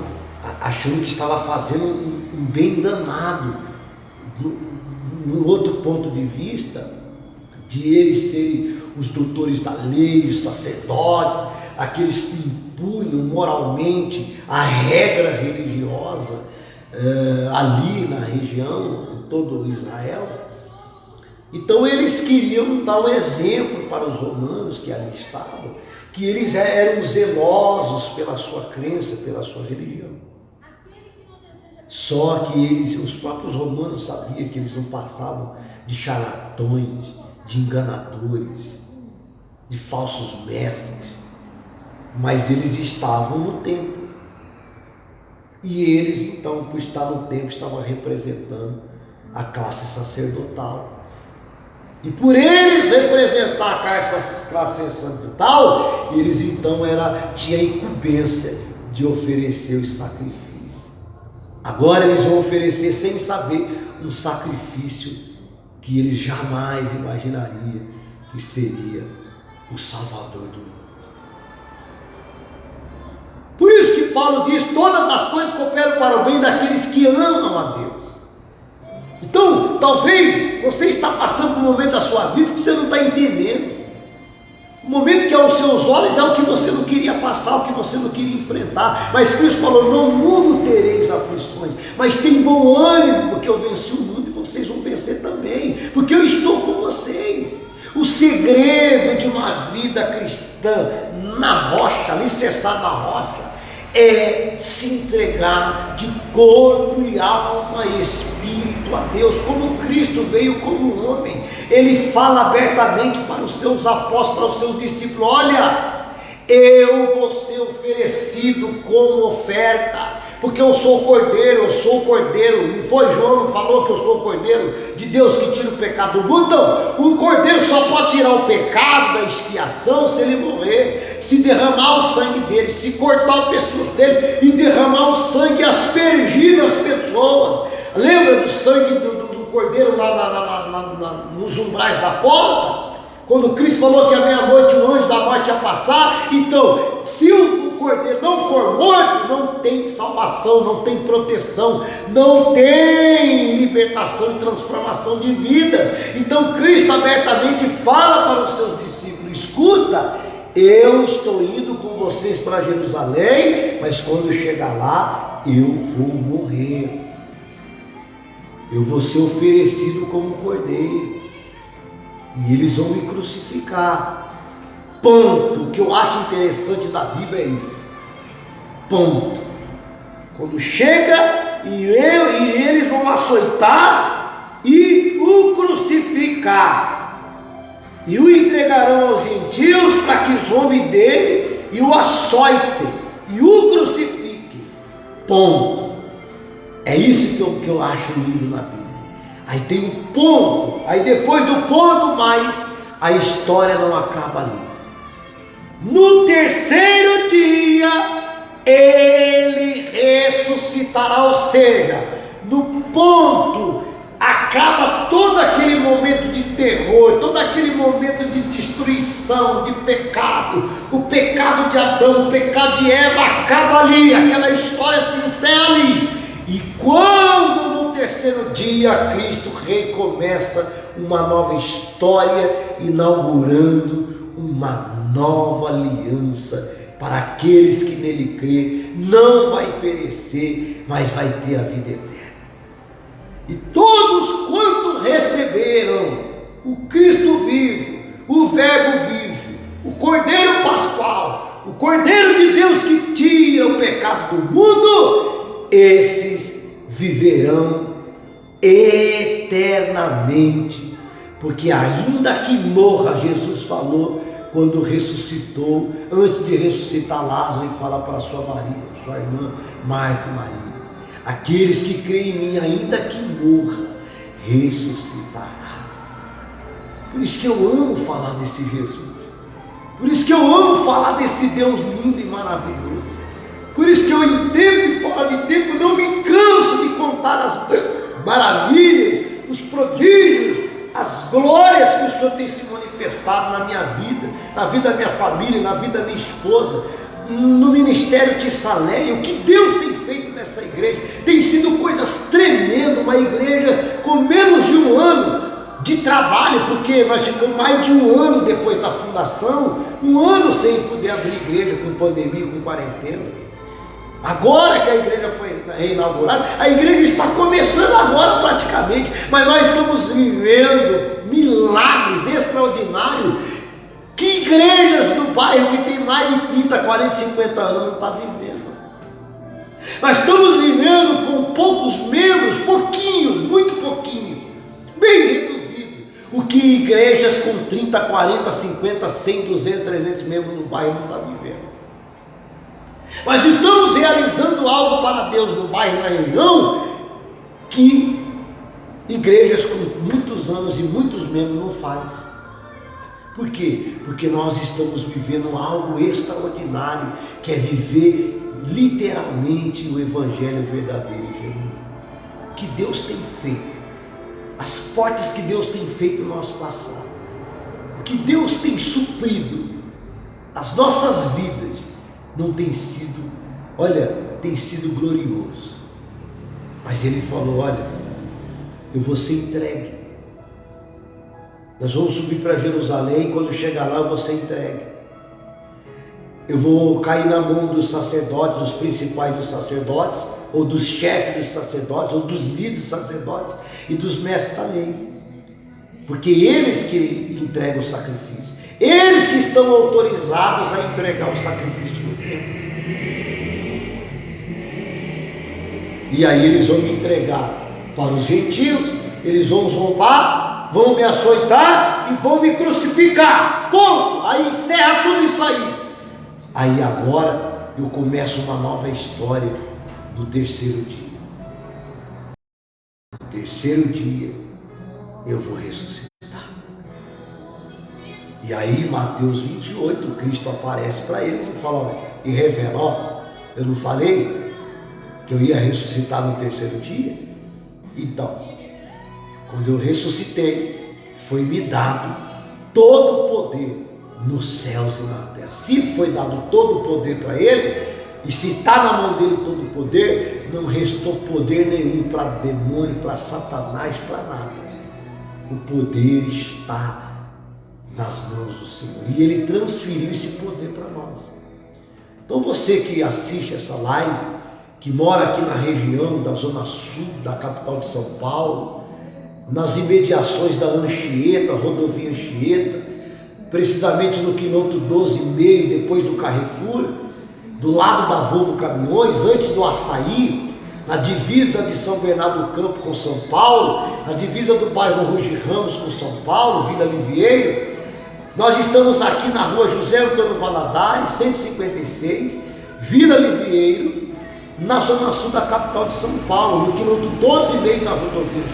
achando que estava fazendo um bem danado. Num outro ponto de vista, de eles serem os doutores da lei, os sacerdotes, aqueles que impunham moralmente a regra religiosa ali na região, em todo Israel. Então eles queriam dar um exemplo para os romanos que ali estavam, que eles eram zelosos pela sua crença, pela sua religião. Só que eles, os próprios romanos sabiam que eles não passavam de charlatões, de enganadores, de falsos mestres, mas eles estavam no templo. E eles, então, por estar no templo, estavam representando a classe sacerdotal. E por eles representar a classe sacerdotal, eles então tinham a incumbência de oferecer os sacrifícios. Agora eles vão oferecer, sem saber, um sacrifício que eles jamais imaginariam que seria o Salvador do mundo. Por isso que Paulo diz: todas as coisas cooperam para o bem daqueles que amam a Deus. Então, talvez você está passando por um momento da sua vida que você não está entendendo. O momento que aos seus olhos é o que você não queria passar, o que você não queria enfrentar. Mas Cristo falou: no mundo tereis aflições, mas tem bom ânimo, porque eu venci o mundo e vocês vão vencer também, porque eu estou com vocês. O segredo de uma vida cristã na rocha, alicerçada na rocha, é se entregar de corpo e alma e espírito a Deus, como Cristo veio como homem. Ele fala abertamente para os seus apóstolos, para os seus discípulos: olha, eu vou ser oferecido como oferta, porque eu sou o cordeiro, eu sou o cordeiro. Não foi João que falou que eu sou o cordeiro de Deus que tira o pecado do mundo? Então, o cordeiro só pode tirar o pecado da expiação se ele morrer, se derramar o sangue dele, se cortar o pescoço dele e derramar o sangue e aspergir nas pessoas. Lembra do sangue do cordeiro lá nos umbrais da porta? Quando Cristo falou que à meia-noite o anjo da morte ia passar. Então, se o cordeiro não for morto, não tem salvação, não tem proteção, não tem libertação e transformação de vidas. Então Cristo abertamente fala para os seus discípulos: escuta, eu estou indo com vocês para Jerusalém, mas quando chegar lá, eu vou morrer. Eu vou ser oferecido como cordeiro. E eles vão me crucificar. Ponto. O que eu acho interessante da Bíblia é isso. Ponto. Quando chega e eles vão açoitar e o crucificar. E o entregarão aos gentios para que zombem dele e o açoitem e o crucifiquem. Ponto. É isso que eu acho lindo na Bíblia. Aí tem um ponto, aí depois do ponto, mas a história não acaba ali. No terceiro dia, ele ressuscitará, ou seja, no ponto, acaba todo aquele momento de terror, todo aquele momento de destruição, de pecado, o pecado de Adão, o pecado de Eva, acaba ali, aquela história se encerra ali. E quando no terceiro dia Cristo recomeça uma nova história, inaugurando uma nova aliança para aqueles que nele crê, não vai perecer, mas vai ter a vida eterna. E todos quanto receberam o Cristo vivo, o Verbo vivo, o Cordeiro Pascual, o Cordeiro de Deus que tira o pecado do mundo, esses viverão eternamente, porque ainda que morra, Jesus falou quando ressuscitou, antes de ressuscitar Lázaro, e fala para sua irmã Marta e Maria: aqueles que creem em mim, ainda que morra, ressuscitará. Por isso que eu amo falar desse Jesus, por isso que eu amo falar desse Deus lindo e maravilhoso. Por isso que eu, em tempo e fora de tempo, não me canso de contar as maravilhas, os prodígios, as glórias que o Senhor tem se manifestado na minha vida, na vida da minha família, na vida da minha esposa, no ministério Tissalé. O que Deus tem feito nessa igreja tem sido coisas tremendas. Uma igreja com menos de um ano de trabalho, porque nós ficamos mais de um ano depois da fundação, um ano sem poder abrir igreja, com pandemia, com quarentena. Agora que a igreja foi reinaugurada, a igreja está começando agora praticamente, mas nós estamos vivendo milagres extraordinários que igrejas do bairro que tem mais de 30, 40, 50 anos não está vivendo. Nós estamos vivendo com poucos membros, pouquinho, muito pouquinho, bem reduzido, o que igrejas com 30, 40, 50, 100, 200, 300 membros no bairro não está vivendo. Mas estamos realizando algo para Deus no bairro, na região, que igrejas com muitos anos e muitos membros não fazem. Por quê? Porque nós estamos vivendo algo extraordinário, que é viver literalmente o Evangelho verdadeiro em Jesus. O que Deus tem feito, as portas que Deus tem feito nós passar, o que Deus tem suprido as nossas vidas, não tem sido, olha, tem sido glorioso. Mas Ele falou: olha, eu vou ser entregue. Nós vamos subir para Jerusalém, quando chegar lá eu vou ser entregue. Eu vou cair na mão dos sacerdotes, dos principais dos sacerdotes, ou dos chefes dos sacerdotes, ou dos líderes dos sacerdotes e dos mestres da lei. Porque eles que entregam o sacrifício, eles que estão autorizados a entregar o sacrifício no templo. E aí eles vão me entregar para os gentios, eles vão zombar, vão me açoitar e vão me crucificar. Ponto! Aí encerra tudo isso aí. Aí agora eu começo uma nova história do terceiro dia. No terceiro dia eu vou ressuscitar. E aí Mateus 28, Cristo aparece para eles e fala, olha, e revela, ó, eu não falei que eu ia ressuscitar no terceiro dia? Então, quando eu ressuscitei, foi-me dado todo o poder nos céus e na terra. Se foi dado todo o poder para ele, e se está na mão dele todo o poder, não restou poder nenhum para demônio, para Satanás, para nada. O poder está nas mãos do Senhor, e Ele transferiu esse poder para nós. Então você que assiste essa live, que mora aqui na região da Zona Sul, da capital de São Paulo, nas imediações da Anchieta, rodovia Anchieta, precisamente no quilômetro 12,5, depois do Carrefour, do lado da Volvo Caminhões, antes do Açaí, na divisa de São Bernardo do Campo com São Paulo, na divisa do bairro Ruge Ramos com São Paulo, Vila Livieiro. Nós estamos aqui na rua José Antônio Valadares, 156, Vila Livieiro, na zona sul da capital de São Paulo, no quilômetro 12,5 da rodovia.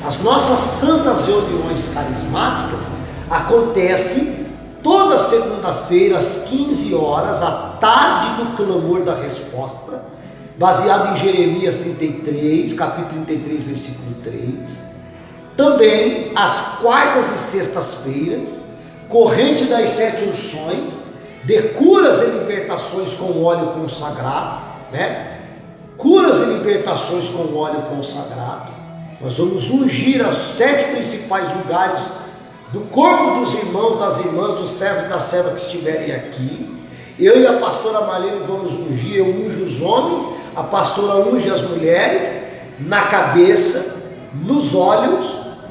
As nossas santas reuniões carismáticas acontecem toda segunda-feira às 15 horas, à tarde do clamor da resposta, baseado em Jeremias 33, capítulo 33, versículo 3. Também às quartas e sextas-feiras, corrente das 7 unções, de curas e libertações com óleo consagrado, né? Curas e libertações com óleo consagrado. Nós vamos ungir os 7 principais lugares do corpo dos irmãos, das irmãs, dos servos e das servas que estiverem aqui. Eu e a pastora Marlene vamos ungir. Eu unjo os homens, a pastora unge as mulheres, na cabeça, nos olhos,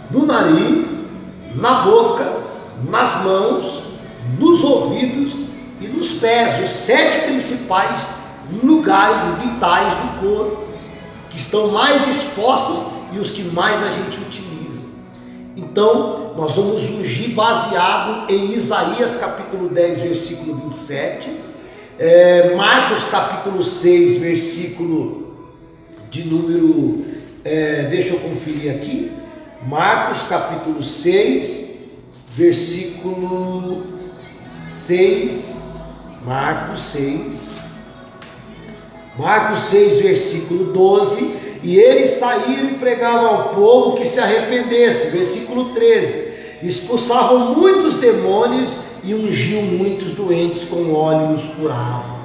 no nariz, na boca, nas mãos, nos ouvidos e nos pés, os 7 principais lugares vitais do corpo, que estão mais expostos e os que mais a gente utiliza. Então, nós vamos ungir baseado em Isaías capítulo 10, versículo 27, Marcos capítulo 6, versículo de número, deixa eu conferir aqui, Marcos capítulo 6, versículo 6, Marcos 6, versículo 12, e eles saíram e pregavam ao povo que se arrependesse, versículo 13, expulsavam muitos demônios e ungiam muitos doentes com óleo e os curavam.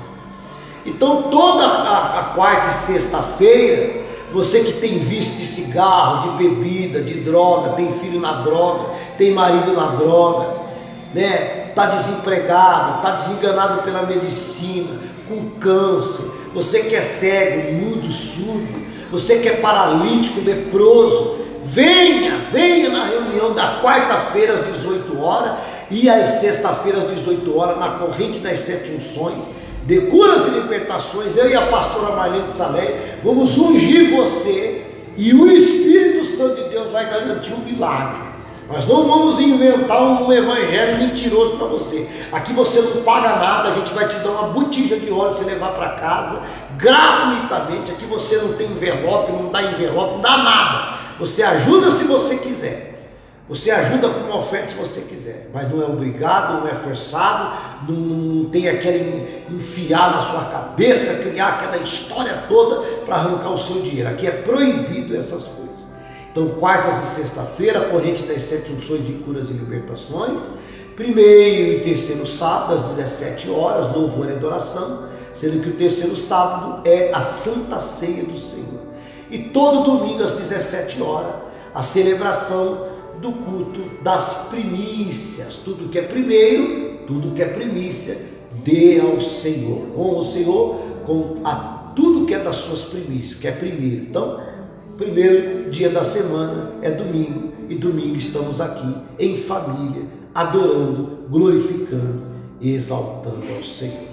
Então toda a quarta e sexta-feira, você que tem vício de cigarro, de bebida, de droga, tem filho na droga, tem marido na droga, né? Está desempregado, está desenganado pela medicina, com câncer, você que é cego, mudo, surdo, você que é paralítico, leproso, venha na reunião da quarta-feira às 18 horas e às sexta-feira às 18 horas, na corrente das 7 unções, de curas e libertações. Eu e a pastora Marlene de Salé vamos ungir você, e o Espírito Santo de Deus vai garantir um milagre. Nós não vamos inventar um evangelho mentiroso para você. Aqui você não paga nada, a gente vai te dar uma botija de óleo para você levar para casa, gratuitamente. Aqui você não tem envelope, não dá envelope, não dá nada. Você ajuda se você quiser. Você ajuda com uma oferta se você quiser, mas não é obrigado, não é forçado, não tem aquele enfiar na sua cabeça, criar aquela história toda para arrancar o seu dinheiro. Aqui é proibido essas coisas. Então, quartas e sexta-feira, a corrente das 7 unções de curas e libertações. Primeiro e terceiro sábado, às 17 horas, louvor e adoração, sendo que o terceiro sábado é a Santa Ceia do Senhor. E todo domingo, às 17 horas, a celebração do culto das primícias. Tudo que é primeiro, tudo que é primícia, dê ao Senhor. Honra o Senhor com tudo que é das suas primícias, que é primeiro. Então, primeiro dia da semana é domingo, e domingo estamos aqui em família, adorando, glorificando e exaltando ao Senhor.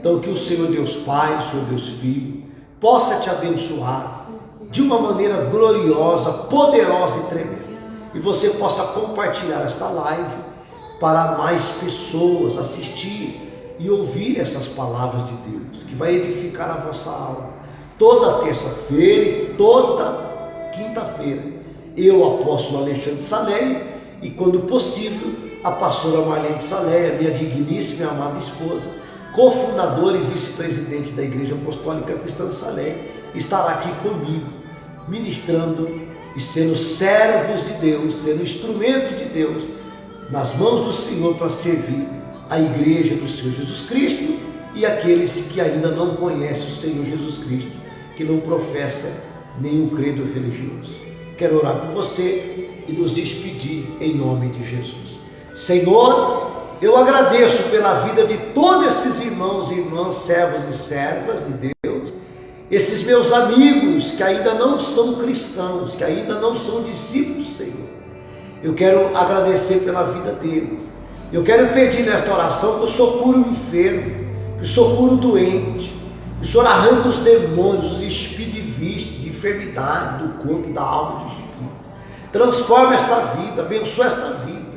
Então, que o Senhor Deus Pai, o Senhor Deus Filho, possa te abençoar de uma maneira gloriosa, poderosa e tremenda. E você possa compartilhar esta live para mais pessoas assistir e ouvir essas palavras de Deus, que vai edificar a vossa alma. Toda terça-feira e toda quinta-feira, eu, apóstolo Alexandre Saleia, e quando possível, a pastora Marlene Saleia, minha digníssima e amada esposa, cofundadora e vice-presidente da Igreja Apostólica Cristã de Saleia, estará aqui comigo, ministrando e sendo servos de Deus, sendo instrumento de Deus nas mãos do Senhor para servir a igreja do Senhor Jesus Cristo e aqueles que ainda não conhecem o Senhor Jesus Cristo, que não professa nenhum credo religioso. Quero orar por você e nos despedir em nome de Jesus. Senhor, eu agradeço pela vida de todos esses irmãos e irmãs, servos e servas de Deus, esses meus amigos que ainda não são cristãos, que ainda não são discípulos do Senhor. Eu quero agradecer pela vida deles. Eu quero pedir nesta oração que o Senhor cure o enfermo, que o Senhor cure o doente, que o Senhor arranque os demônios, os espíritos de vício, de enfermidade, do corpo, da alma, do espírito. Transforma essa vida, abençoa esta vida.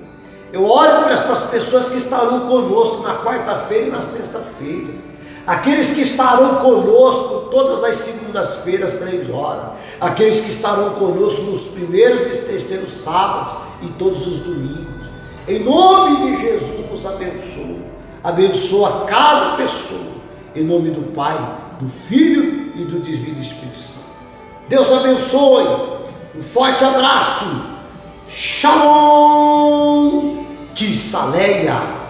Eu oro por estas pessoas que estarão conosco na quarta-feira e na sexta-feira. Aqueles que estarão conosco todas as segundas-feiras, 3 horas. Aqueles que estarão conosco nos primeiros e terceiros sábados e todos os domingos. Em nome de Jesus, nos abençoa. Abençoa cada pessoa. Em nome do Pai, do Filho e do Divino Espírito Santo. Deus abençoe. Um forte abraço. Shalom de Saleia.